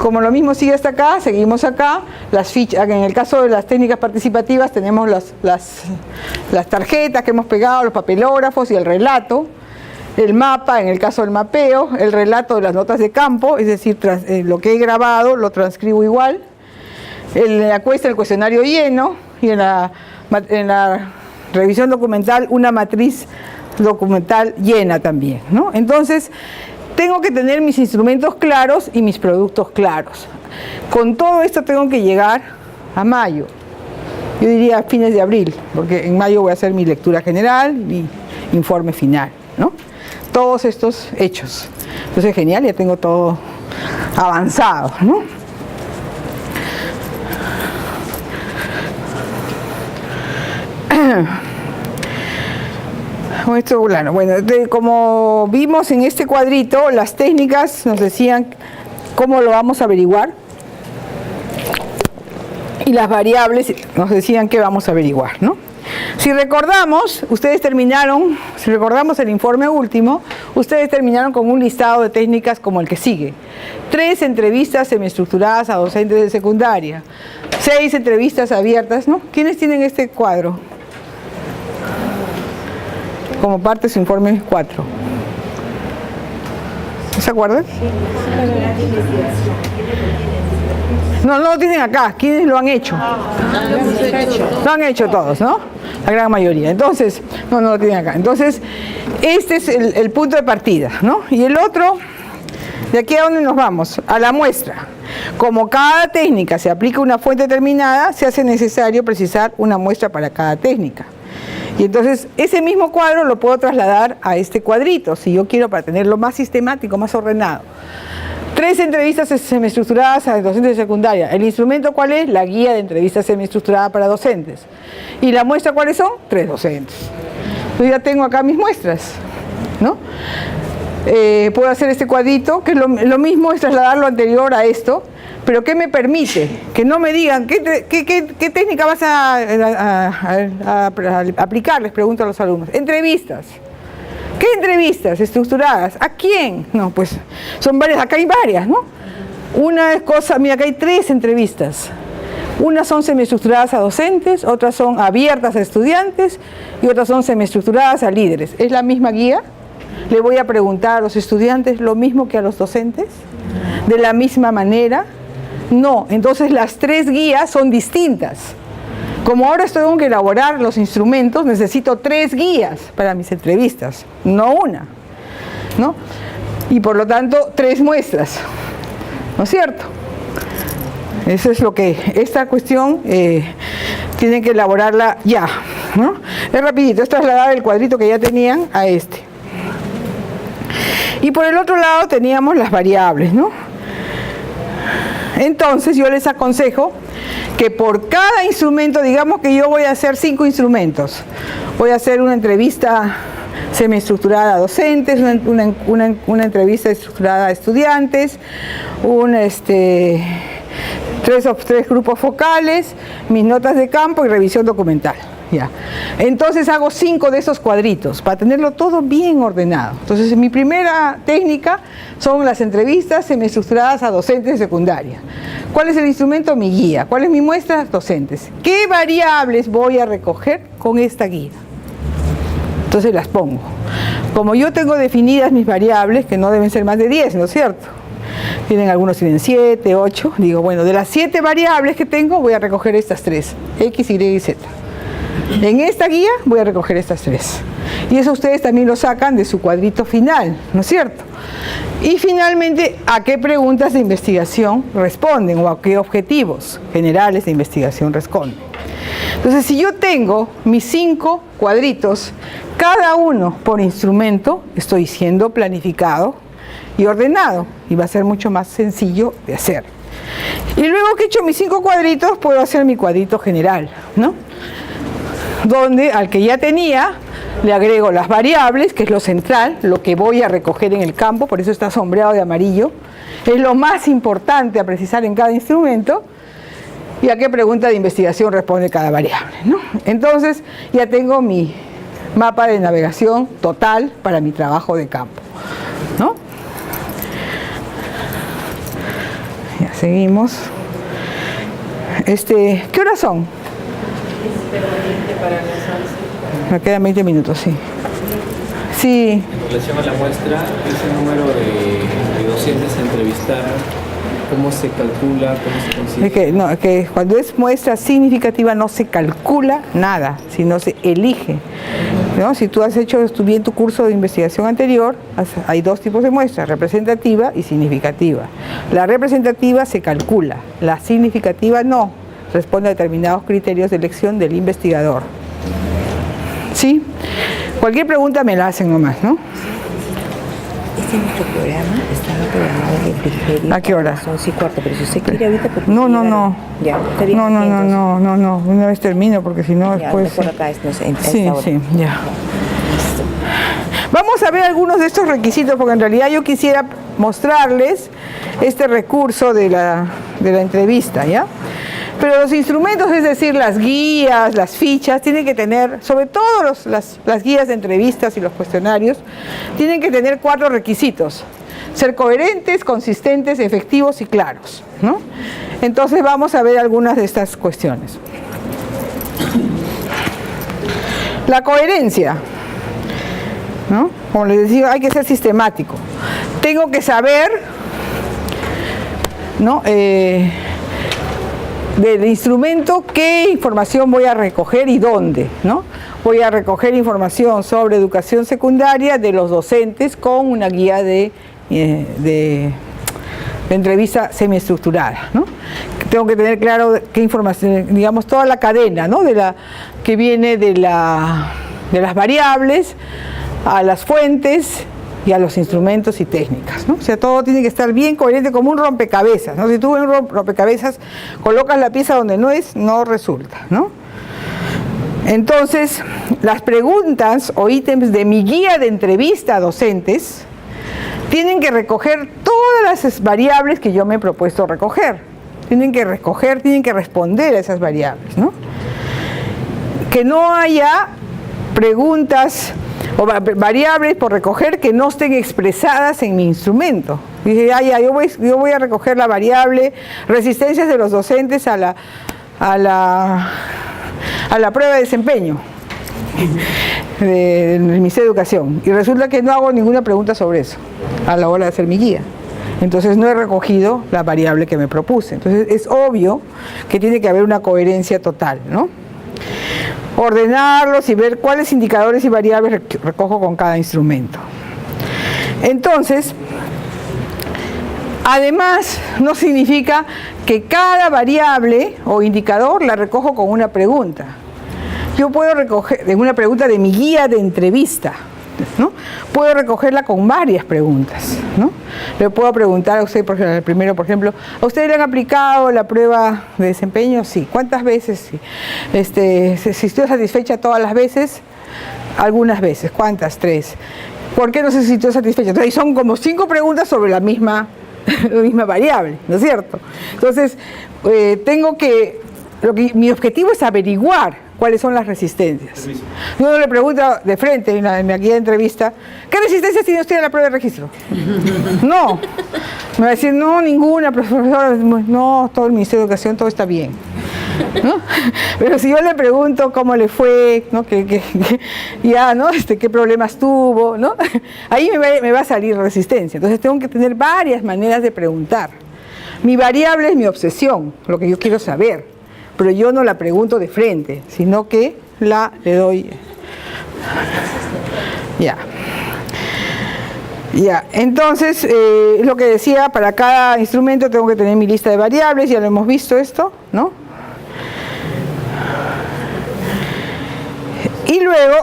Como lo mismo sigue hasta acá, seguimos acá. Las fichas, en el caso de las técnicas participativas tenemos las tarjetas que hemos pegado, los papelógrafos y el relato. El mapa, en el caso del mapeo, el relato de las notas de campo, es decir, lo que he grabado lo transcribo igual. En la encuesta, el cuestionario lleno, y en la revisión documental, una matriz documental llena también, ¿no? Entonces, tengo que tener mis instrumentos claros y mis productos claros. Con todo esto tengo que llegar a mayo. Yo diría fines de abril, porque en mayo voy a hacer mi lectura general, mi informe final, ¿no? Todos estos hechos. Entonces, genial, ya tengo todo avanzado, ¿no? Bueno, como vimos en este cuadrito, las técnicas nos decían cómo lo vamos a averiguar y las variables nos decían qué vamos a averiguar, ¿no? Si recordamos, si recordamos el informe último, ustedes terminaron con un listado de técnicas como el que sigue: 3 entrevistas semiestructuradas a docentes de secundaria, 6 entrevistas abiertas, ¿no? ¿Quiénes tienen este cuadro? Como parte de su informe 4. ¿Se acuerdan? No lo tienen acá. ¿Quiénes lo han hecho? Lo han hecho todos, ¿no? La gran mayoría. Entonces, no lo tienen acá. Entonces, este es el punto de partida, ¿no? Y el otro, ¿de aquí a dónde nos vamos? A la muestra. Como cada técnica se aplica una fuente determinada, se hace necesario precisar una muestra para cada técnica. Y entonces ese mismo cuadro lo puedo trasladar a este cuadrito, si yo quiero, para tenerlo más sistemático, más ordenado. 3 entrevistas semiestructuradas a docentes de secundaria. ¿El instrumento cuál es? La guía de entrevistas semiestructuradas para docentes. ¿Y la muestra cuáles son? 3 docentes. Yo ya tengo acá mis muestras, ¿no? Puedo hacer este cuadrito, que es lo mismo, es trasladar lo anterior a esto, pero ¿qué me permite? Que no me digan, ¿qué técnica vas a aplicar? Les pregunto a los alumnos. Entrevistas. ¿Qué entrevistas estructuradas? ¿A quién? No, pues son varias, acá hay varias, ¿no? Una es mira, acá hay 3 entrevistas. Unas son semiestructuradas a docentes, otras son abiertas a estudiantes y otras son semiestructuradas a líderes. ¿Es la misma guía? ¿Le voy a preguntar a los estudiantes lo mismo que a los docentes? ¿De la misma manera? No, entonces las 3 guías son distintas. Como ahora tengo que elaborar los instrumentos, necesito 3 guías para mis entrevistas, no una, ¿no? Y por lo tanto, 3 muestras, ¿no es cierto? Eso es lo que, esta cuestión tienen que elaborarla ya, ¿no? Es rapidito, es trasladar el cuadrito que ya tenían a este. Y por el otro lado teníamos las variables, ¿no? Entonces yo les aconsejo que por cada instrumento, digamos que yo voy a hacer 5 instrumentos. Voy a hacer una entrevista semiestructurada a docentes, una entrevista estructurada a estudiantes, tres grupos focales, mis notas de campo y revisión documental. Ya. Entonces hago 5 de esos cuadritos para tenerlo todo bien ordenado. Entonces mi primera técnica son las entrevistas semiestructuradas a docentes de secundaria. ¿Cuál es el instrumento? Mi guía. ¿Cuál es mi muestra? Docentes. ¿Qué variables voy a recoger con esta guía? Entonces las pongo. Como yo tengo definidas mis variables, que no deben ser más de 10, ¿no es cierto? Algunos tienen 7, 8. Digo, bueno, de las 7 variables que tengo, voy a recoger estas 3, X, Y y Z. En esta guía voy a recoger estas 3. Y eso ustedes también lo sacan de su cuadrito final, ¿no es cierto? Y finalmente, ¿a qué preguntas de investigación responden o a qué objetivos generales de investigación responden? Entonces, si yo tengo mis 5 cuadritos, cada uno por instrumento, estoy siendo planificado y ordenado y va a ser mucho más sencillo de hacer. Y luego que he hecho mis 5 cuadritos, puedo hacer mi cuadrito general, ¿no? Donde al que ya tenía le agrego las variables, que es lo central, lo que voy a recoger en el campo, por eso está sombreado de amarillo, es lo más importante a precisar en cada instrumento, y a qué pregunta de investigación responde cada variable, ¿no? Entonces ya tengo mi mapa de navegación total para mi trabajo de campo, ¿no? Ya seguimos. ¿Qué horas son? Me quedan 20 minutos, sí. Sí. En relación a la muestra, ese número de docentes a entrevistar, ¿cómo se calcula? ¿Cómo se consigue? Es que cuando es muestra significativa no se calcula nada, sino se elige, ¿no? Si tú has hecho bien tu curso de investigación anterior, hay 2 tipos de muestras, representativa y significativa. La representativa se calcula, la significativa no, responde a determinados criterios de elección del investigador. ¿Sí? Cualquier pregunta me la hacen nomás, ¿no? Este es nuestro programa, estaba programado de refrigerio. ¿A qué hora? Son 6:15, pero si usted quiere ahorita... No. Ya, está bien. No. Una vez termino, porque si no Ya, después... mejor acá, Sí, ya. Vamos a ver algunos de estos requisitos, porque en realidad yo quisiera mostrarles este recurso de la entrevista, ¿ya? Pero los instrumentos, es decir, las guías, las fichas, tienen que tener, sobre todo las guías de entrevistas y los cuestionarios, tienen que tener 4 requisitos. Ser coherentes, consistentes, efectivos y claros, ¿no? Entonces vamos a ver algunas de estas cuestiones. La coherencia, ¿no? Como les decía, hay que ser sistemático. Tengo que saber, ¿no? Del instrumento qué información voy a recoger y dónde, ¿no? Voy a recoger información sobre educación secundaria de los docentes con una guía de entrevista semiestructurada, ¿no? Tengo que tener claro qué información, digamos, toda la cadena, ¿no? Que viene de las variables a las fuentes y a los instrumentos y técnicas, ¿no? O sea, todo tiene que estar bien coherente, como un rompecabezas, ¿no? Si tú en un rompecabezas colocas la pieza donde no es, no resulta, ¿no? Entonces, las preguntas o ítems de mi guía de entrevista a docentes tienen que recoger todas las variables que yo me he propuesto recoger. Tienen que responder a esas variables, ¿no? Que no haya preguntas o variables por recoger que no estén expresadas en mi instrumento. Dije, yo voy a recoger la variable resistencias de los docentes a la prueba de desempeño del Ministerio de Educación. Y resulta que no hago ninguna pregunta sobre eso a la hora de hacer mi guía. Entonces no he recogido la variable que me propuse. Entonces es obvio que tiene que haber una coherencia total, ¿no? Ordenarlos y ver cuáles indicadores y variables recojo con cada instrumento. Entonces, además, no significa que cada variable o indicador la recojo con una pregunta. Yo puedo recoger una pregunta de mi guía de entrevista, ¿no? Puedo recogerla con varias preguntas, ¿no? Le puedo preguntar a usted, por ejemplo, ¿a usted le han aplicado la prueba de desempeño? Sí. ¿Cuántas veces? Sí. Si estoy satisfecha todas las veces, algunas veces. ¿Cuántas? 3. ¿Por qué no se sintió satisfecho? Entonces, son como 5 preguntas sobre la misma variable, ¿no es cierto? Entonces, mi objetivo es averiguar cuáles son las resistencias. Yo no le pregunto de frente en mi guía de entrevista, ¿qué resistencias tiene usted a la prueba de registro? No. Me va a decir, no, ninguna, profesora. No, todo el Ministerio de Educación, todo está bien. ¿No? Pero si yo le pregunto cómo le fue, ¿no? ¿Qué problemas tuvo, ¿no? Ahí me va a salir resistencia. Entonces tengo que tener varias maneras de preguntar. Mi variable es mi obsesión, lo que yo quiero saber, pero yo no la pregunto de frente, sino que le doy. Ya, entonces, lo que decía, para cada instrumento tengo que tener mi lista de variables, ya lo hemos visto esto, ¿no? Y luego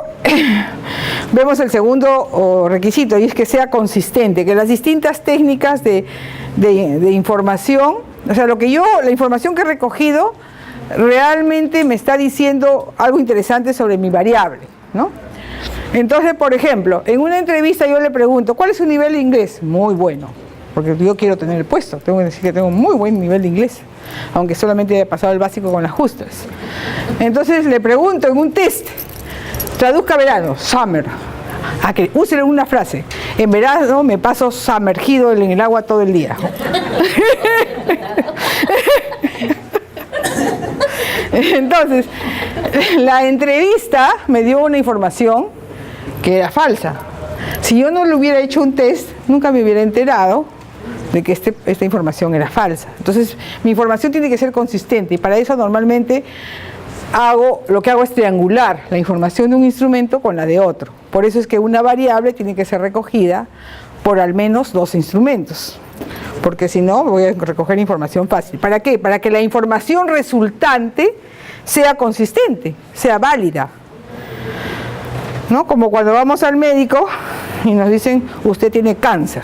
vemos el segundo requisito, y es que sea consistente, que las distintas técnicas de información, o sea, la información que he recogido realmente me está diciendo algo interesante sobre mi variable, ¿no? Entonces, por ejemplo, en una entrevista yo le pregunto, ¿cuál es su nivel de inglés? Muy bueno, porque yo quiero tener el puesto, tengo que decir que tengo muy buen nivel de inglés, aunque solamente he pasado el básico con las justas. Entonces le pregunto en un test, traduzca verano, summer, a que use una frase, en verano me paso sumergido en el agua todo el día. Entonces, la entrevista me dio una información que era falsa. Si yo no le hubiera hecho un test, nunca me hubiera enterado de que esta información era falsa. Entonces, mi información tiene que ser consistente y para eso normalmente lo que hago es triangular la información de un instrumento con la de otro. Por eso es que una variable tiene que ser recogida por al menos 2 instrumentos. Porque si no, voy a recoger información fácil. ¿Para qué? Para que la información resultante sea consistente, sea válida. ¿No? Como cuando vamos al médico y nos dicen, usted tiene cáncer.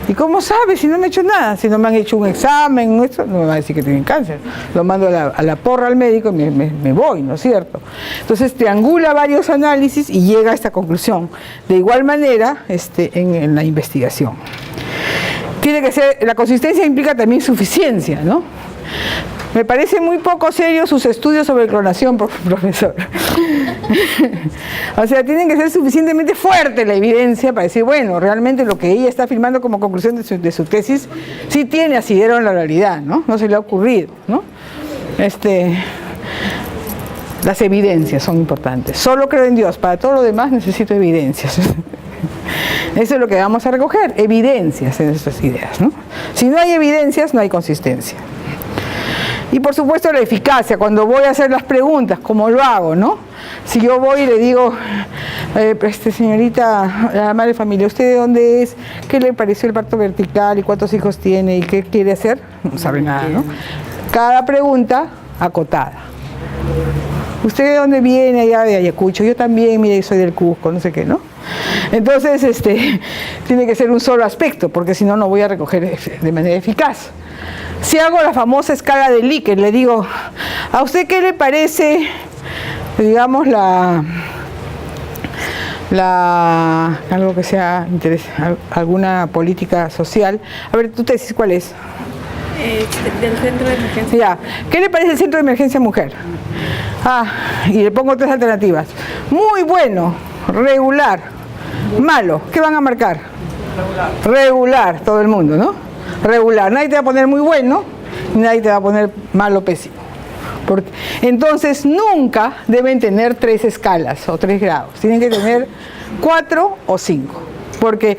¿Y cómo sabe si no me he hecho nada? Si no me han hecho un examen, no me va a decir que tienen cáncer. Lo mando a la porra al médico y me voy, ¿no es cierto? Entonces triangula varios análisis y llega a esta conclusión. De igual manera, en la investigación. Tiene que ser, la consistencia implica también suficiencia, ¿no? Me parece muy poco serio sus estudios sobre clonación, profesor. O sea, tienen que ser suficientemente fuerte la evidencia para decir, bueno, realmente lo que ella está afirmando como conclusión de su tesis sí tiene asidero en la realidad, ¿no? No se le ha ocurrido, ¿no? Las evidencias son importantes. Solo creo en Dios, para todo lo demás necesito evidencias. Eso es lo que vamos a recoger, evidencias en estas ideas, ¿no? Si no hay evidencias, no hay consistencia. Y por supuesto la eficacia, cuando voy a hacer las preguntas, ¿cómo lo hago, no? Si yo voy y le digo, señorita, la madre de familia, ¿usted de dónde es? ¿Qué le pareció el parto vertical? ¿Y cuántos hijos tiene? ¿Y qué quiere hacer? No sabe nada, ¿no? Cada pregunta acotada. ¿Usted de dónde viene? Allá de Ayacucho. Yo también, mire, soy del Cusco, no sé qué, ¿no? Entonces, tiene que ser un solo aspecto, porque si no, no voy a recoger de manera eficaz. Si hago la famosa escala de Likert, le digo, ¿a usted qué le parece, digamos, algo que sea alguna política social? A ver, ¿tu tesis cuál es? Del centro de emergencia. Ya. ¿Qué le parece el centro de emergencia mujer? Y le pongo 3 alternativas. Muy bueno, regular, malo. ¿Qué van a marcar? Regular, todo el mundo, ¿no? Regular. Nadie te va a poner muy bueno, nadie te va a poner malo, pésimo. Entonces, nunca deben tener 3 escalas o 3 grados. Tienen que tener 4 o 5. Porque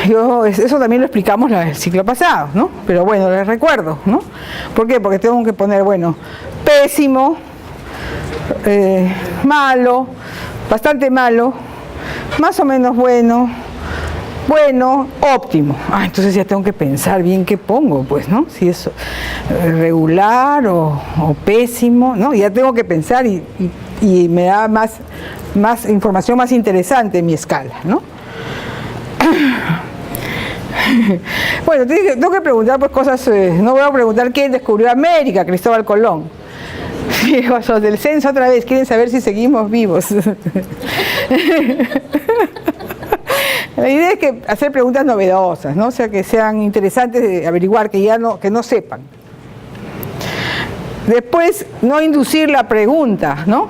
eso también lo explicamos el ciclo pasado, ¿no? Pero bueno, les recuerdo, ¿no? ¿Por qué? Porque tengo que poner, bueno, pésimo, malo, bastante malo, más o menos bueno, óptimo. Entonces ya tengo que pensar bien qué pongo, pues, ¿no? Si es regular o pésimo, ¿no? Ya tengo que pensar y me da más información más interesante en mi escala, ¿no? Bueno, tengo que preguntar pues cosas, no voy a preguntar quién descubrió América, Cristóbal Colón. Los del censo otra vez quieren saber si seguimos vivos. La idea es que hacer preguntas novedosas, ¿no? O sea, que sean interesantes de averiguar, que no sepan. Después, no inducir la pregunta, ¿no?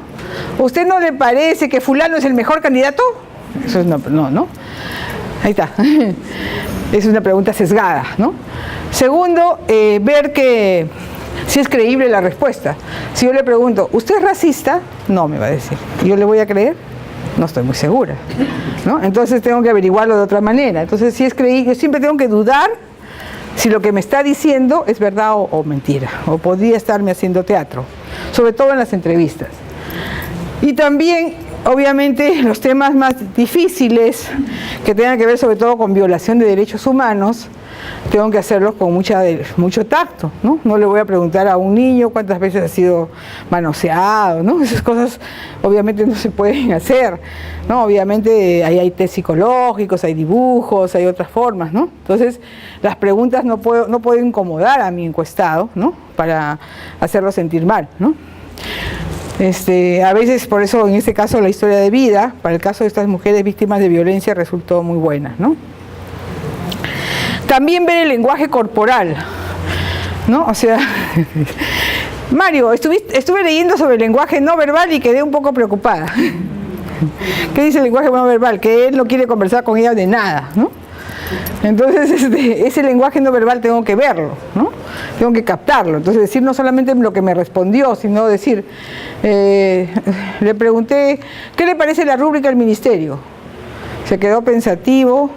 ¿Usted no le parece que fulano es el mejor candidato? Eso es no. Ahí está. Es una pregunta sesgada, ¿no? Segundo, ver que si es creíble la respuesta. Si yo le pregunto, ¿usted es racista? No, me va a decir. ¿Yo le voy a creer? No estoy muy segura, ¿no? Entonces tengo que averiguarlo de otra manera. Entonces, si es creíble, yo siempre tengo que dudar si lo que me está diciendo es verdad o mentira, o podría estarme haciendo teatro, sobre todo en las entrevistas. Y también, obviamente, los temas más difíciles, que tengan que ver sobre todo con violación de derechos humanos, tengo que hacerlos con mucho tacto, ¿no? No le voy a preguntar a un niño cuántas veces ha sido manoseado, ¿no? Esas cosas obviamente no se pueden hacer, ¿no? Obviamente ahí hay test psicológicos, hay dibujos, hay otras formas, ¿no? Entonces, las preguntas no puedo incomodar a mi encuestado, ¿no? Para hacerlo sentir mal, ¿no? A veces, por eso, en este caso, la historia de vida, para el caso de estas mujeres víctimas de violencia, resultó muy buena, ¿no? También ver el lenguaje corporal, ¿no? O sea, Mario, estuve leyendo sobre el lenguaje no verbal y quedé un poco preocupada. ¿Qué dice el lenguaje no verbal? Que él no quiere conversar con ella de nada, ¿no? Entonces, ese lenguaje no verbal tengo que verlo, ¿no? Tengo que captarlo. Entonces, decir no solamente lo que me respondió, sino decir, le pregunté, ¿qué le parece la rúbrica del ministerio? Se quedó pensativo,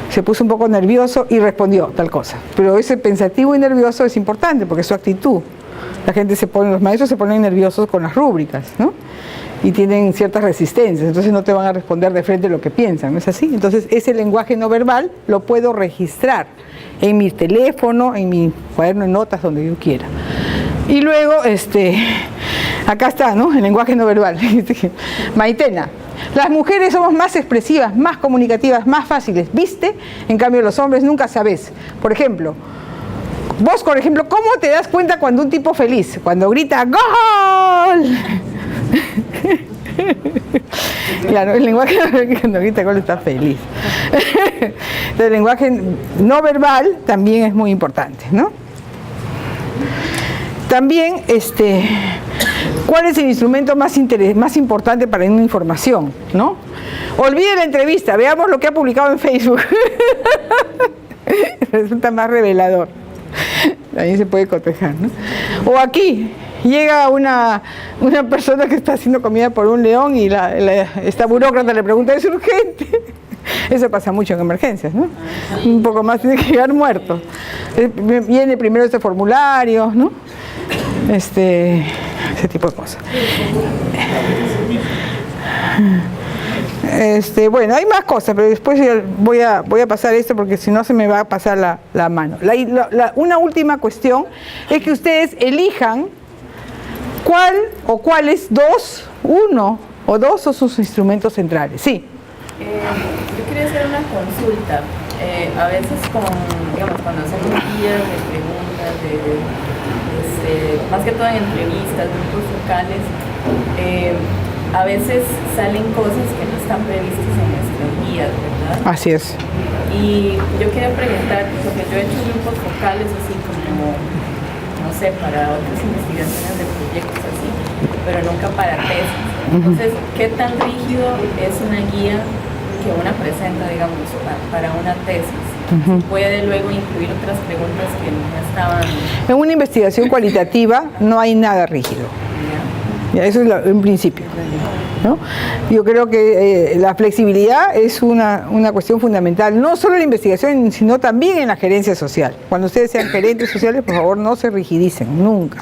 se puso un poco nervioso y respondió tal cosa. Pero ese pensativo y nervioso es importante porque es su actitud. Los maestros se ponen nerviosos con las rúbricas, ¿no? Y tienen ciertas resistencias, entonces no te van a responder de frente lo que piensan, ¿no es así? Entonces ese lenguaje no verbal lo puedo registrar en mi teléfono, en mi cuaderno de notas, donde yo quiera. Y luego, acá está, ¿no? El lenguaje no verbal. Maitena, las mujeres somos más expresivas, más comunicativas, más fáciles, ¿viste? En cambio los hombres nunca sabés. Por ejemplo, vos, por ejemplo, ¿cómo te das cuenta cuando un tipo feliz? Cuando grita ¡Gol! Claro, el lenguaje cuando grita gol está feliz. Entonces, el lenguaje no verbal también es muy importante, ¿no? También, ¿cuál es el instrumento más importante para una información, ¿no? Olvide la entrevista, veamos lo que ha publicado en Facebook. Resulta más revelador. Ahí se puede cotejar, ¿no? O aquí, llega una persona que está haciendo comida por un león y esta burócrata le pregunta, ¿es urgente? Eso pasa mucho en emergencias, ¿no? Un poco más tiene que llegar muerto. Viene primero este formulario, ¿no? Ese tipo de cosas. Bueno, hay más cosas, pero después voy a pasar esto porque si no se me va a pasar la mano. Una última cuestión es que ustedes elijan cuál o cuáles uno o dos son sus instrumentos centrales. Sí. Yo quería hacer una consulta. A veces cuando hacemos guías de preguntas, más que todo en entrevistas, grupos focales, a veces salen cosas que no están previstas en nuestras guías, ¿verdad? Así es. Y yo quería preguntar, porque yo he hecho grupos focales así como, no sé, para otras investigaciones de proyectos así, pero nunca para tesis. Entonces, ¿qué tan rígido es una guía que una presenta, digamos, para una tesis? Puede luego incluir otras preguntas que no estaban... En una investigación cualitativa no hay nada rígido. Ya, eso es un principio, ¿no? Yo creo que la flexibilidad es una cuestión fundamental, no solo en la investigación, sino también en la gerencia social. Cuando ustedes sean gerentes sociales, por favor, no se rigidicen, nunca.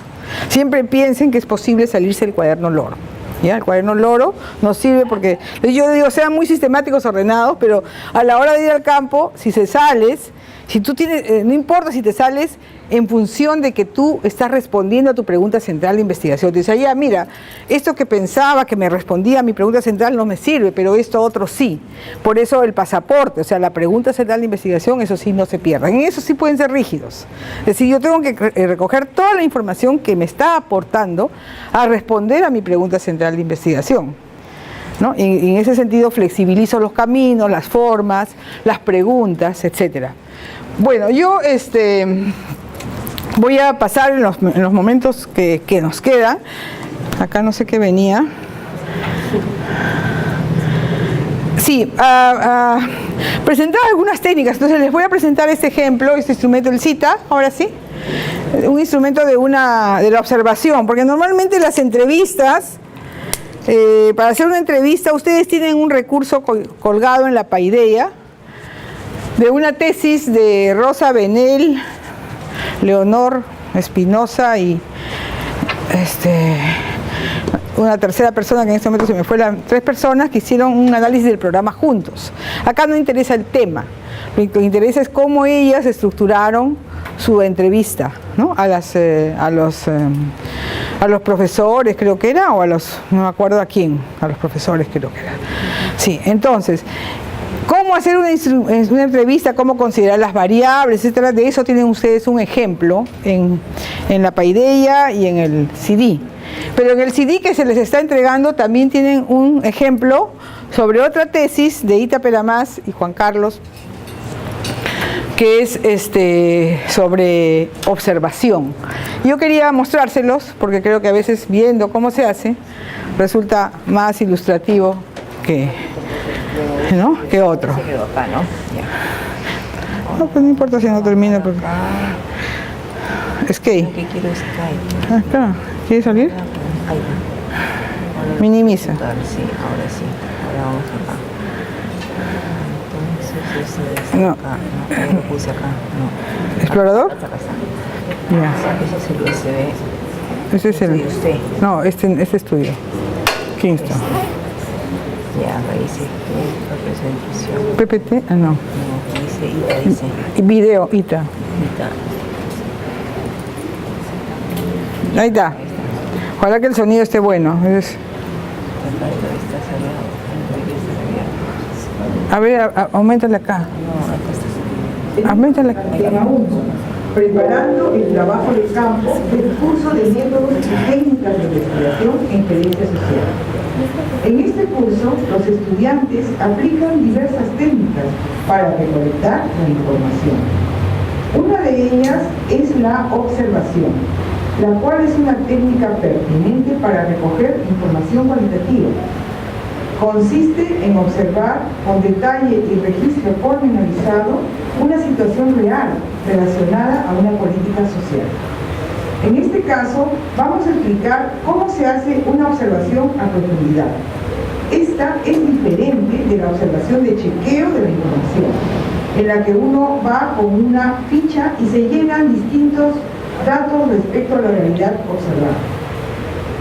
Siempre piensen que es posible salirse del cuaderno loro. ¿ya? El cuaderno loro nos sirve porque, yo digo, sean muy sistemáticos, ordenados, pero a la hora de ir al campo, si se sales, si tú tienes, no importa si te sales en función de que tú estás respondiendo a tu pregunta central de investigación. Te dice, ya, mira, esto que pensaba que me respondía a mi pregunta central no me sirve, pero esto otro sí. Por eso el pasaporte, o sea, la pregunta central de investigación, eso sí no se pierda. En eso sí pueden ser rígidos. Es decir, yo tengo que recoger toda la información que me está aportando a responder a mi pregunta central de investigación, ¿no? En ese sentido flexibilizo los caminos, las formas, las preguntas, etcétera. Bueno, yo voy a pasar en los momentos que nos quedan. Acá no sé qué venía. Sí, presentar algunas técnicas. Entonces les voy a presentar este ejemplo, este instrumento, el CITA, ahora sí. Un instrumento de la observación, porque normalmente las entrevistas, para hacer una entrevista, ustedes tienen un recurso colgado en la paideia de una tesis de Rosa Benel, Leonor Espinosa y una tercera persona que en este momento se me fue, 3 personas que hicieron un análisis del programa juntos. Acá no interesa el tema, lo que interesa es cómo ellas estructuraron su entrevista, ¿no? A los profesores, creo que era, o no me acuerdo a quién, a los profesores creo que era. Sí, entonces, ¿cómo hacer una entrevista? ¿Cómo considerar las variables? Etcétera. De eso tienen ustedes un ejemplo en la paideia y en el CD. Pero en el CD que se les está entregando también tienen un ejemplo sobre otra tesis de Ita Peramás y Juan Carlos, que es sobre observación. Yo quería mostrárselos porque creo que a veces viendo cómo se hace resulta más ilustrativo que otro. Se quedó acá, ¿no? Ya. No, pues no importa si no termina. Porque... Escape. Lo que quiero es Skype. Acá. ¿Quieres salir? Ahí va. Ahora Minimiza. Sí, ahora sí. Ahora vamos acá. Entonces ese es No. acá. No, lo puse acá. No. ¿Explorador? Acá está. Ya. Ese es el USB. Ese es el... ¿Y usted? No, este es tuyo. Kingston. Ya, ahí dice representación. PPT, no. No, dice ITA, dice. Y video, ITA. ITA. Ahí está. Ojalá que el sonido esté bueno. Acá está cerrado. A ver, auméntale acá. No, acá está. Auméntale acá. Tema 1. Preparando el trabajo de campo del curso de métodos y técnicas de investigación en gerencia social. En este curso, los estudiantes aplican diversas técnicas para recolectar la información. Una de ellas es la observación, la cual es una técnica pertinente para recoger información cualitativa. Consiste en observar con detalle y registro pormenorizado una situación real relacionada a una política social. En este caso, vamos a explicar cómo se hace una observación a profundidad. Esta es diferente de la observación de chequeo de la información, en la que uno va con una ficha y se llenan distintos datos respecto a la realidad observada.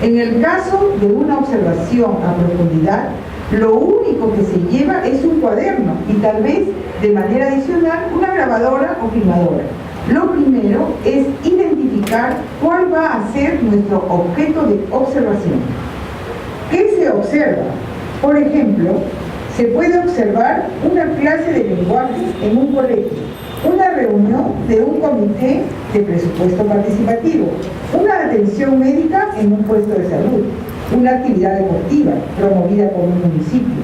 En el caso de una observación a profundidad, lo único que se lleva es un cuaderno y tal vez de manera adicional una grabadora o filmadora. Lo primero es identificar cuál va a ser nuestro objeto de observación. ¿Qué se observa? Por ejemplo, se puede observar una clase de lenguaje en un colegio, una reunión de un comité de presupuesto participativo, una atención médica en un puesto de salud, una actividad deportiva promovida por un municipio,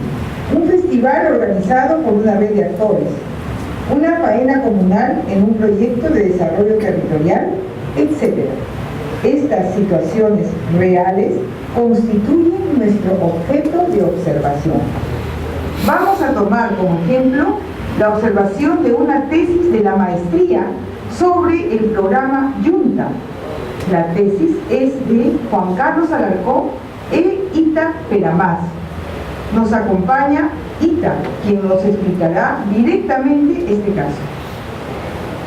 un festival organizado por una red de actores, una faena comunal en un proyecto de desarrollo territorial, etc. Estas situaciones reales constituyen nuestro objeto de observación. Vamos a tomar como ejemplo la observación de una tesis de la maestría sobre el programa Yunta. La tesis es de Juan Carlos Alarcón e Ita Peramás. Nos acompaña Ita, quien nos explicará directamente este caso.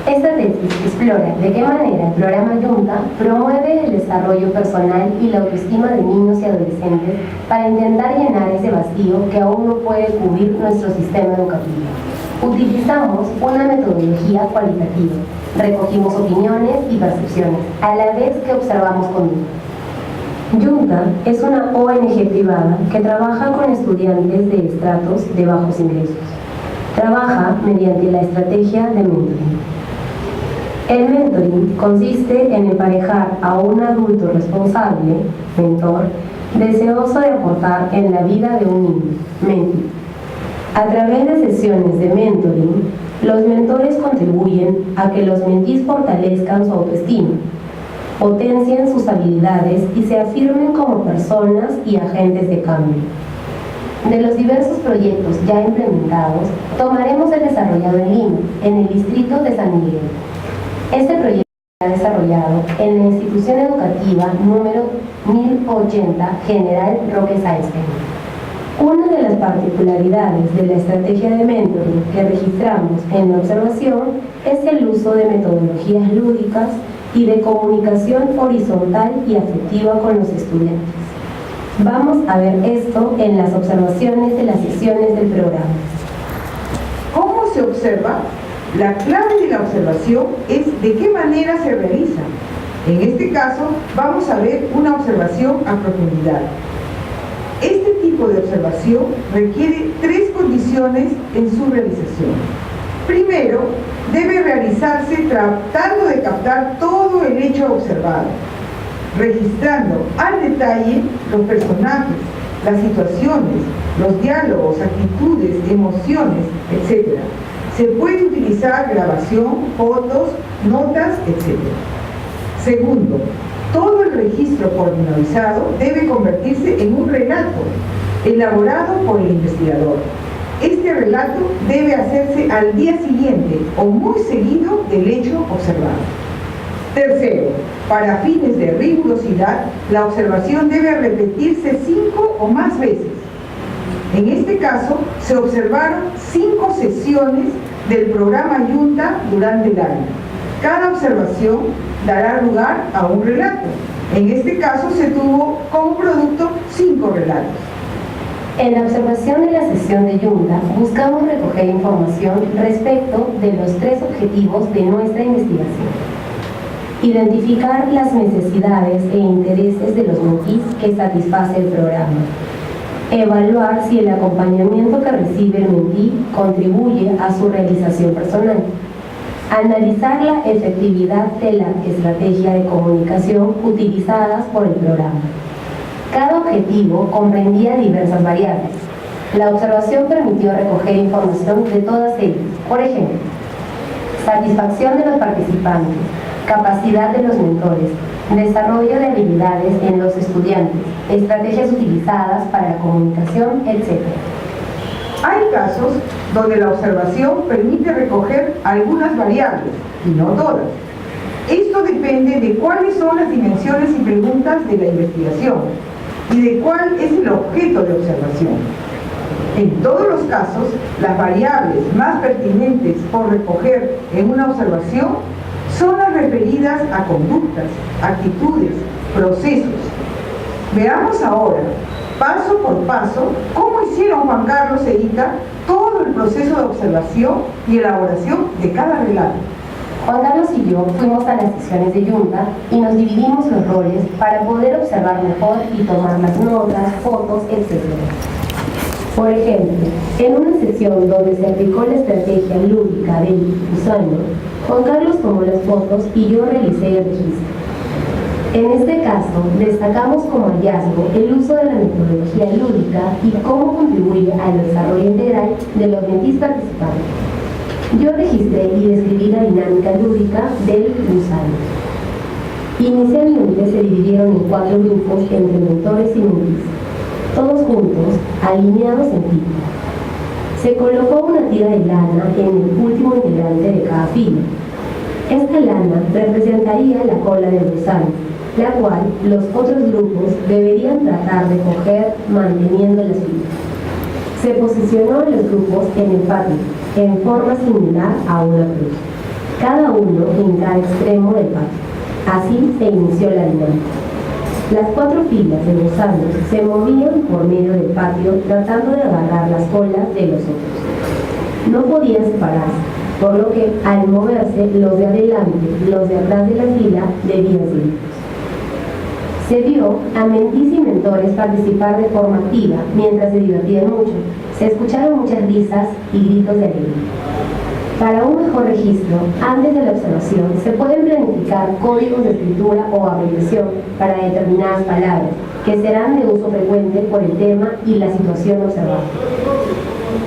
Esta tesis explora de qué manera el programa Yunta promueve el desarrollo personal y la autoestima de niños y adolescentes para intentar llenar ese vacío que aún no puede cubrir nuestro sistema educativo. Utilizamos una metodología cualitativa, recogimos opiniones y percepciones, a la vez que observamos conductas. Yunta es una ONG privada que trabaja con estudiantes de estratos de bajos ingresos. Trabaja mediante la estrategia de mentoring. El mentoring consiste en emparejar a un adulto responsable, mentor, deseoso de aportar en la vida de un niño, mentor. A través de sesiones de mentoring, los mentores contribuyen a que los mentees fortalezcan su autoestima, potencien sus habilidades y se afirmen como personas y agentes de cambio. De los diversos proyectos ya implementados, tomaremos el desarrollado en Lima, en el distrito de San Miguel. Este proyecto se ha desarrollado en la institución educativa número 1080 General Roque Sáenz Peña. Una de las particularidades de la estrategia de mentoring que registramos en la observación es el uso de metodologías lúdicas y de comunicación horizontal y afectiva con los estudiantes. Vamos a ver esto en las observaciones de las sesiones del programa. ¿Cómo se observa? La clave de la observación es de qué manera se realiza. En este caso, vamos a ver una observación a profundidad. Este tipo de observación requiere 3 condiciones en su realización. Primero, debe realizarse tratando de captar todo el hecho observado, registrando al detalle los personajes, las situaciones, los diálogos, actitudes, emociones, etc. Se puede utilizar grabación, fotos, notas, etc. Segundo, todo el registro pormenorizado debe convertirse en un relato elaborado por el investigador. Este relato debe hacerse al día siguiente o muy seguido del hecho observado. Tercero, para fines de rigurosidad, la observación debe repetirse 5 o más veces. En este caso, se observaron 5 sesiones del programa Yunta durante el año. Cada observación dará lugar a un relato. En este caso, se tuvo como producto 5 relatos. En la observación de la sesión de Yunta, buscamos recoger información respecto de los 3 objetivos de nuestra investigación. Identificar las necesidades e intereses de los mentees que satisface el programa. Evaluar si el acompañamiento que recibe el mentee contribuye a su realización personal. Analizar la efectividad de la estrategia de comunicación utilizadas por el programa. Cada objetivo comprendía diversas variables. La observación permitió recoger información de todas ellas. Por ejemplo, satisfacción de los participantes, capacidad de los mentores, desarrollo de habilidades en los estudiantes, estrategias utilizadas para la comunicación, etc. Hay casos donde la observación permite recoger algunas variables, y no todas. Esto depende de cuáles son las dimensiones y preguntas de la investigación y de cuál es el objeto de observación. En todos los casos, las variables más pertinentes por recoger en una observación son las referidas a conductas, actitudes, procesos. Veamos ahora, paso por paso, cómo hicieron Juan Carlos e Ita todo el proceso de observación y elaboración de cada relato. Juan Carlos y yo fuimos a las sesiones de Yunta y nos dividimos los roles para poder observar mejor y tomar las notas, fotos, etc. Por ejemplo, en una sesión donde se aplicó la estrategia lúdica del gusano, Juan Carlos tomó las fotos y yo realicé el registro. En este caso, destacamos como hallazgo el uso de la metodología lúdica y cómo contribuye al desarrollo integral de los mentees participantes. Yo registré y describí la dinámica lúdica del gusano. Inicialmente se dividieron en 4 grupos entre mentores y mentees, todos juntos, alineados en fila. Se colocó una tira de lana en el último integrante de cada fila. Esta lana representaría la cola del gusano, la cual los otros grupos deberían tratar de coger manteniendo las filas. Se posicionó en los grupos en el patio, en forma similar a una cruz. cada uno en cada extremo del patio. Así se inició la dinámica. Las 4 filas de gusanos se movían por medio del patio tratando de agarrar las colas de los otros. No podían separarse, por lo que al moverse los de adelante y los de atrás de la fila debían seguir. Se vio a mentis y mentores participar de forma activa mientras se divertían mucho. Se escucharon muchas risas y gritos de alegría. Para un mejor registro, antes de la observación, se pueden planificar códigos de escritura o abreviación para determinadas palabras, que serán de uso frecuente por el tema y la situación observada.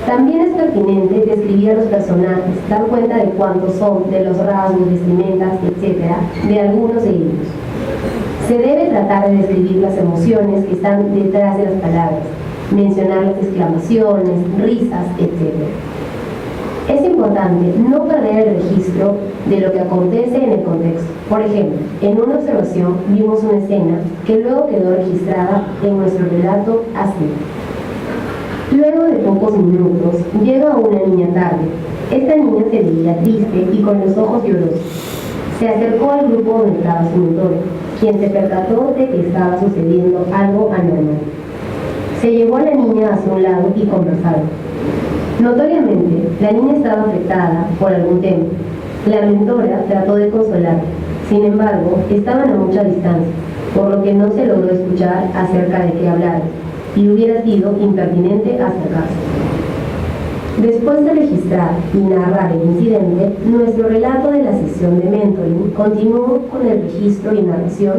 También es pertinente describir a los personajes, dar cuenta de cuántos son, de los rasgos, vestimentas, etc., de algunos de ellos. Se debe tratar de describir las emociones que están detrás de las palabras, mencionar las exclamaciones, risas, etc. Es importante no perder el registro de lo que acontece en el contexto. Por ejemplo, en una observación vimos una escena que luego quedó registrada en nuestro relato así. Luego de pocos minutos, llega una niña tarde. Esta niña se veía triste y con los ojos llorosos. Se acercó al grupo donde estaba su mentor, quien se percató de que estaba sucediendo algo anormal. Se llevó a la niña hacia un lado y conversaron. Notoriamente, la niña estaba afectada por algún tema. La mentora trató de consolarla. Sin embargo, estaban a mucha distancia, por lo que no se logró escuchar acerca de qué hablar, y hubiera sido impertinente acercarse. Después de registrar y narrar el incidente, nuestro relato de la sesión de mentoring continuó con el registro y narración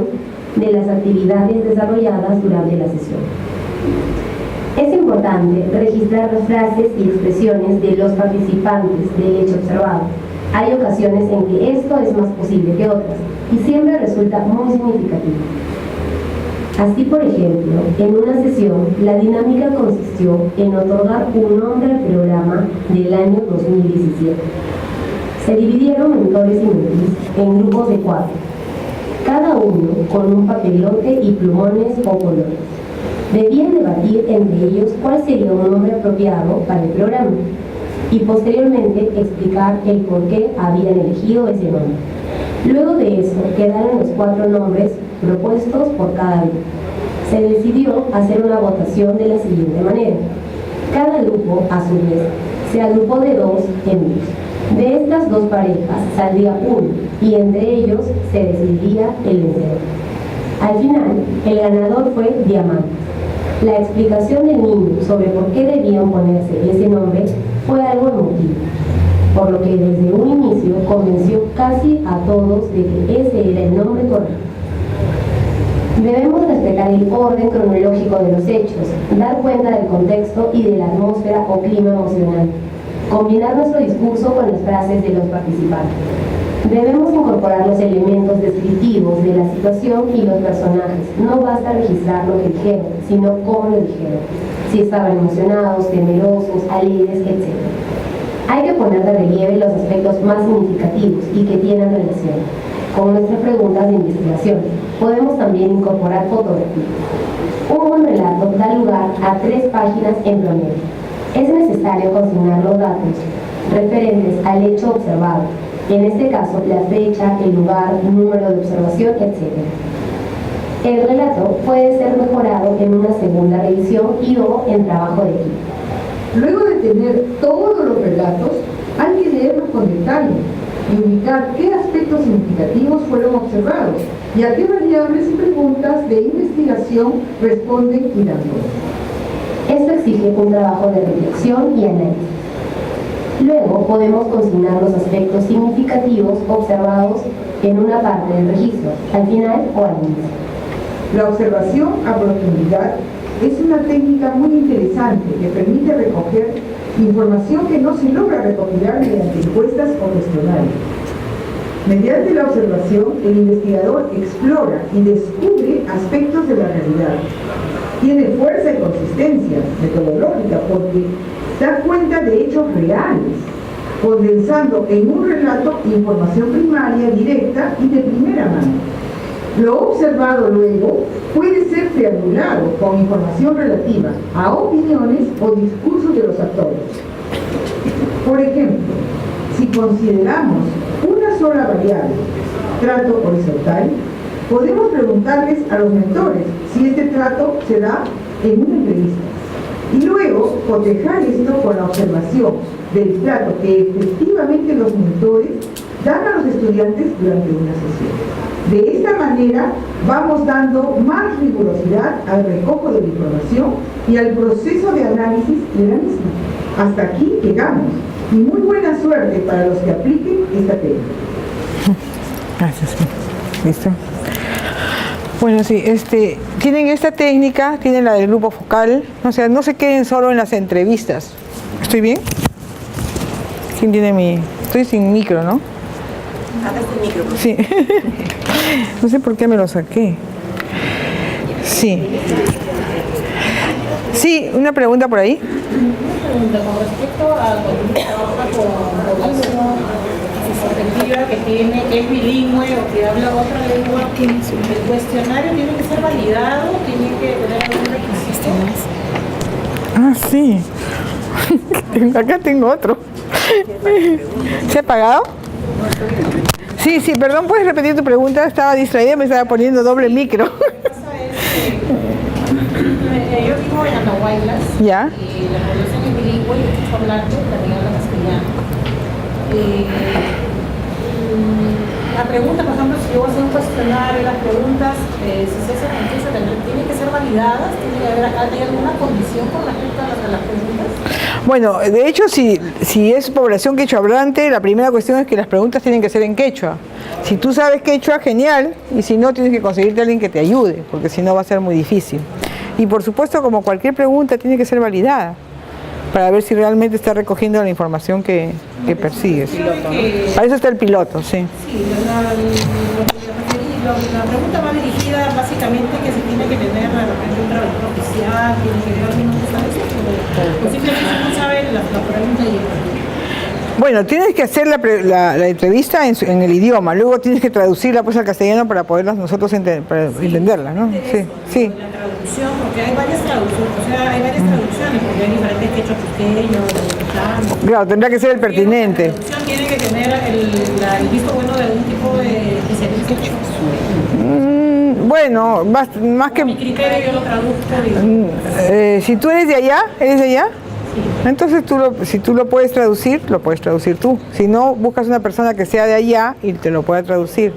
de las actividades desarrolladas durante la sesión. Es importante registrar las frases y expresiones de los participantes del hecho observado. Hay ocasiones en que esto es más posible que otras y siempre resulta muy significativo. Así, por ejemplo, en una sesión, la dinámica consistió en otorgar un nombre al programa del año 2017. Se dividieron mentores y mentis en grupos de 4, cada uno con un papelote y plumones o colores. Debían debatir entre ellos cuál sería un nombre apropiado para el programa y posteriormente explicar el por qué habían elegido ese nombre. Luego de eso quedaron los 4 nombres propuestos por cada grupo. Se decidió hacer una votación de la siguiente manera. Cada grupo, a su vez, se agrupó de 2 en 2. De estas 2 parejas saldría uno y entre ellos se decidiría el vencedor. Al final, el ganador fue Diamante. La explicación del niño sobre por qué debían ponerse ese nombre fue algo emotivo, por lo que desde un inicio convenció casi a todos de que ese era el nombre correcto. Debemos respetar el orden cronológico de los hechos, dar cuenta del contexto y de la atmósfera o clima emocional, combinar nuestro discurso con las frases de los participantes. Debemos incorporar los elementos descriptivos de la situación y los personajes. No basta registrar lo que dijeron, sino cómo lo dijeron, si estaban emocionados, temerosos, alegres, etc. Hay que poner de relieve los aspectos más significativos y que tienen relación con nuestras preguntas de investigación. Podemos también incorporar fotografías. Un buen relato da lugar a 3 páginas en promedio. Es necesario consignar los datos referentes al hecho observado, en este caso la fecha, el lugar, el número de observación, etc. El relato puede ser mejorado en una segunda revisión y o en trabajo de equipo. Luego de tener todos los relatos, hay que leerlos con detalle y ubicar qué aspectos significativos fueron observados y a qué variables y preguntas de investigación responden y dan voz. Esto exige un trabajo de reflexión y análisis. Luego podemos consignar los aspectos significativos observados en una parte del registro, al final o al inicio. La observación a profundidad es una técnica muy interesante que permite recoger información que no se logra recopilar mediante encuestas o cuestionarios. Mediante la observación, el investigador explora y descubre aspectos de la realidad. Tiene fuerza y consistencia metodológica porque da cuenta de hechos reales, condensando en un relato información primaria, directa y de primera mano. Lo observado luego puede ser triangulado con información relativa a opiniones o discursos de los actores. Por ejemplo, si consideramos una sola variable, trato horizontal, podemos preguntarles a los mentores si este trato se da en una entrevista y luego cotejar esto con la observación del trato que efectivamente los mentores dan a los estudiantes durante una sesión. De esta manera vamos dando más rigurosidad al recojo de la información y al proceso de análisis de la misma. Hasta aquí llegamos y muy buena suerte para los que apliquen esta técnica. Gracias. ¿Listo? Bueno, sí, tienen esta técnica, tienen la del grupo focal, o sea, no se queden solo en las entrevistas. ¿Estoy bien? ¿Quién tiene mi...? Estoy sin micro, ¿no? Acá está el micro. Sí. No sé por qué me lo saqué. Sí. Sí, una pregunta por ahí. Una pregunta con respecto a cuando uno trabaja con población susceptiva que es bilingüe o que habla otra lengua, el cuestionario tiene que ser validado, tiene que tener algún requisito. Ah, sí. Acá tengo otro. ¿Se ha apagado? Sí, sí, perdón, ¿puedes repetir tu pregunta? Estaba distraída, me estaba poniendo doble micro. Lo que pasa es que yo vivo en Andahuaylas. ¿Ya? Y la población es bilingüe, yo estoy hablando, también habla castellano. La pregunta, por ejemplo, si yo voy a hacer un cuestionario, las preguntas, si se hacen tienen que ser validadas, tiene que haber acá, ¿hay alguna condición con respecto a las preguntas? Bueno, de hecho, si es población quechua hablante, la primera cuestión es que las preguntas tienen que ser en quechua. Si tú sabes quechua, genial, y si no, tienes que conseguirte a alguien que te ayude, porque si no va a ser muy difícil. Y por supuesto, como cualquier pregunta, tiene que ser validada, para ver si realmente está recogiendo la información que persigues. Para eso está el piloto, sí. Sí, la pregunta va dirigida básicamente que se tiene que tener de repente un traductor oficial, tiene que ver algunos detalles, o simplemente no sabe la pregunta y Bueno, tienes que hacer la entrevista en el idioma, luego tienes que traducirla pues al castellano para poderlas nosotros para entenderla, ¿no? Sí, sí. La traducción, porque hay varias traducciones, porque hay diferentes quechua pequeños, claro, tendrá que ser el pertinente. La traducción tiene que tener el visto bueno de algún tipo de especialista. Bueno, más que... Mi criterio yo lo traduzco. Si tú eres de allá, entonces si tú lo puedes traducir tú. Si no, buscas una persona que sea de allá y te lo pueda traducir.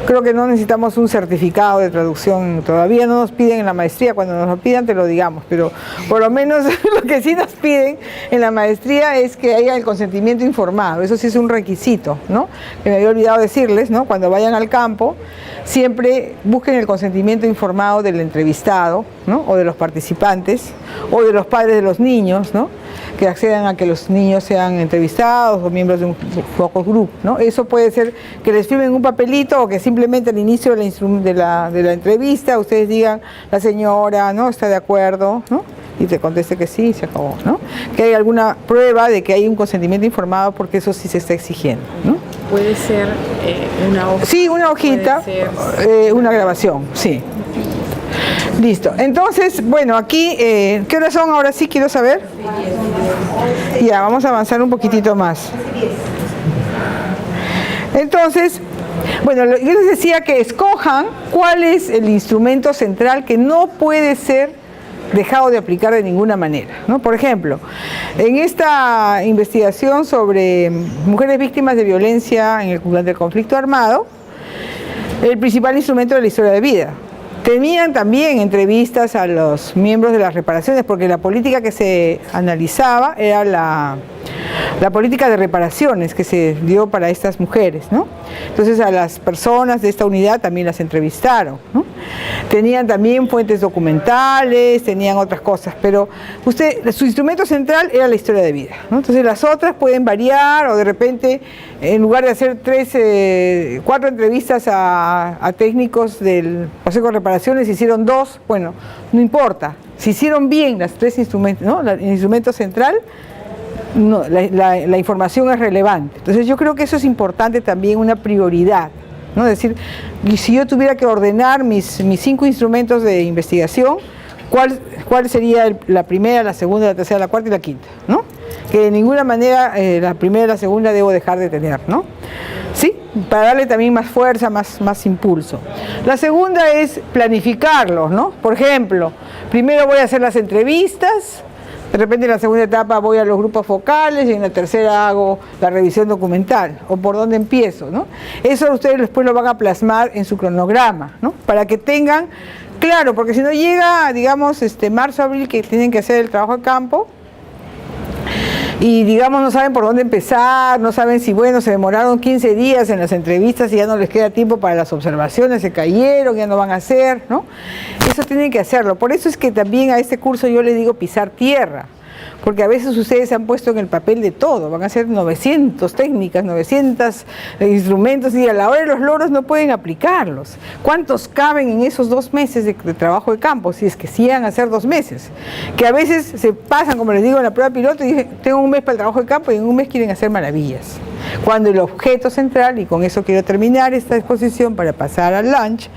Creo que no necesitamos un certificado de traducción, todavía no nos piden en la maestría, cuando nos lo pidan te lo digamos, pero por lo menos lo que sí nos piden en la maestría es que haya el consentimiento informado, eso sí es un requisito, ¿no? Que me había olvidado decirles, ¿no? Cuando vayan al campo, siempre busquen el consentimiento informado del entrevistado, ¿no? O de los participantes, o de los padres de los niños, ¿no? Que accedan a que los niños sean entrevistados o miembros de un focus group, ¿no? Eso puede ser que les firmen un papelito o que simplemente al inicio de la entrevista ustedes digan, la señora, ¿no? ¿Está de acuerdo?, ¿no? Y te conteste que sí y se acabó, ¿no? Que hay alguna prueba de que hay un consentimiento informado porque eso sí se está exigiendo, ¿no? Puede ser una hoja. Sí, una hojita, una grabación, sí. Listo. Entonces, bueno, aquí, ¿qué horas son ahora sí? Quiero saber. Ya, vamos a avanzar un poquitito más. Entonces, bueno, yo les decía que escojan cuál es el instrumento central que no puede ser dejado de aplicar de ninguna manera, ¿no? Por ejemplo, en esta investigación sobre mujeres víctimas de violencia durante el conflicto armado, el principal instrumento de la historia de vida. Tenían también entrevistas a los miembros de las reparaciones, porque la política que se analizaba era la política de reparaciones que se dio para estas mujeres, ¿no? Entonces a las personas de esta unidad también las entrevistaron, ¿no? Tenían también fuentes documentales, tenían otras cosas, pero su instrumento central era la historia de vida, ¿no? Entonces las otras pueden variar o de repente en lugar de hacer 4 entrevistas a técnicos del Consejo de Reparaciones hicieron 2, bueno, no importa, si hicieron bien las 3 instrumentos, ¿no? El instrumento central, no, la información es relevante. Entonces yo creo que eso es importante también, una prioridad, ¿no? Es decir, si yo tuviera que ordenar mis 5 instrumentos de investigación, ¿cuál sería la primera, la segunda, la tercera, la cuarta y la quinta, ¿no? Que de ninguna manera la primera y la segunda debo dejar de tener, ¿no? ¿sí? Para darle también más fuerza, más impulso. La segunda es planificarlos, ¿no? Por ejemplo, primero voy a hacer las entrevistas, de repente en la segunda etapa voy a los grupos focales y en la tercera hago la revisión documental, o por dónde empiezo, ¿no? Eso ustedes después lo van a plasmar en su cronograma, ¿no? Para que tengan claro, porque si no llega, digamos, marzo, abril, que tienen que hacer el trabajo de campo, y digamos no saben por dónde empezar, no saben si bueno, se demoraron 15 días en las entrevistas y ya no les queda tiempo para las observaciones, se cayeron, ya no van a hacer, ¿no? Eso tienen que hacerlo. Por eso es que también a este curso yo le digo pisar tierra, porque a veces ustedes se han puesto en el papel de todo, van a hacer 900 técnicas, 900 instrumentos y a la hora de los logros no pueden aplicarlos. ¿Cuántos caben en esos 2 meses de trabajo de campo? Si es que sí van a hacer 2 meses, que a veces se pasan, como les digo, en la prueba piloto y dicen, tengo 1 mes para el trabajo de campo y en 1 mes quieren hacer maravillas. Cuando el objeto central, y con eso quiero terminar esta exposición para pasar al lunch,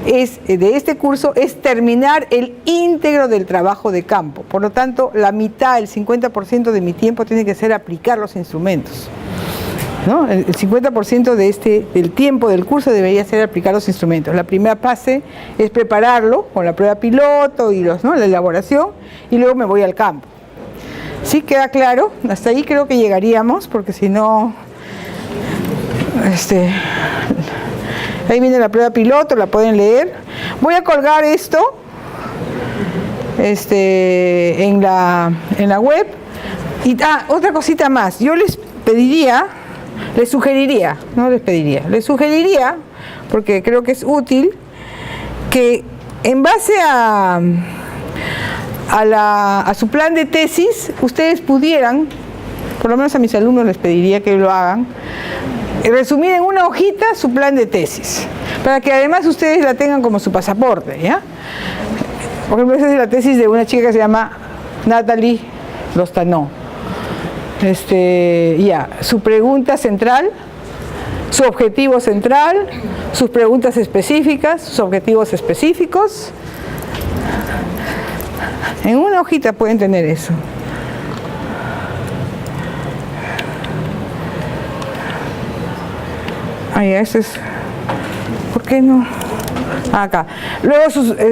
de este curso es terminar el íntegro del trabajo de campo. Por lo tanto, la mitad, el 50% de mi tiempo tiene que ser aplicar los instrumentos, ¿no? El 50% del tiempo del curso debería ser aplicar los instrumentos. La primera fase es prepararlo con la prueba piloto y la elaboración, y luego me voy al campo. ¿Sí queda claro? Hasta ahí creo que llegaríamos, porque si no... ahí viene la prueba piloto, la pueden leer. Voy a colgar esto en la web. Y otra cosita más, yo les sugeriría, porque creo que es útil, que en base a su plan de tesis, ustedes pudieran, por lo menos a mis alumnos les pediría que lo hagan, resumir en una hojita su plan de tesis, para que además ustedes la tengan como su pasaporte, ¿ya? Por ejemplo, esa es la tesis de una chica que se llama Natalie Lostano. Su pregunta central, su objetivo central, sus preguntas específicas, sus objetivos específicos. En una hojita pueden tener eso. Ese es... ¿Por qué no? Acá. Luego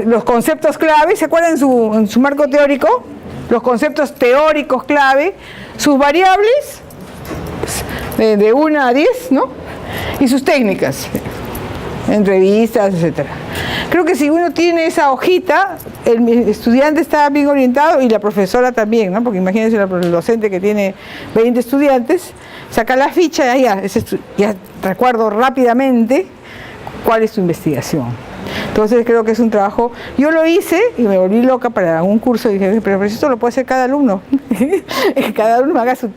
los conceptos clave, ¿se acuerdan en su marco teórico? Los conceptos teóricos clave, sus variables, de 1 a 10, ¿no? Y sus técnicas, entrevistas, etcétera. Creo que si uno tiene esa hojita, el estudiante está bien orientado y la profesora también, ¿no? Porque imagínense el docente que tiene 20 estudiantes, saca la ficha y ya recuerdo rápidamente cuál es su investigación. Entonces creo que es un trabajo, yo lo hice y me volví loca para un curso y dije, pero esto lo puede hacer cada alumno. Cada alumno haga su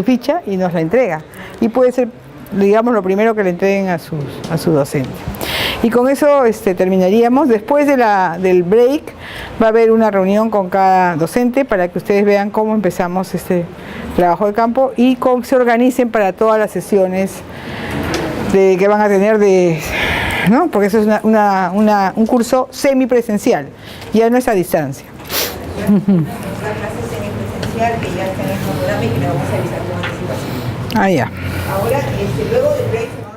ficha y nos la entrega. Y puede ser, digamos, lo primero que le entreguen a su docente. Y con eso terminaríamos. Después del break va a haber una reunión con cada docente para que ustedes vean cómo empezamos este trabajo de campo y cómo se organicen para todas las sesiones que van a tener ¿no? Porque eso es un curso semipresencial, ya no es a distancia. La clase semipresencial que ya está en el programa y que la vamos a avisar con anticipación. Ya. Ahora, luego del break...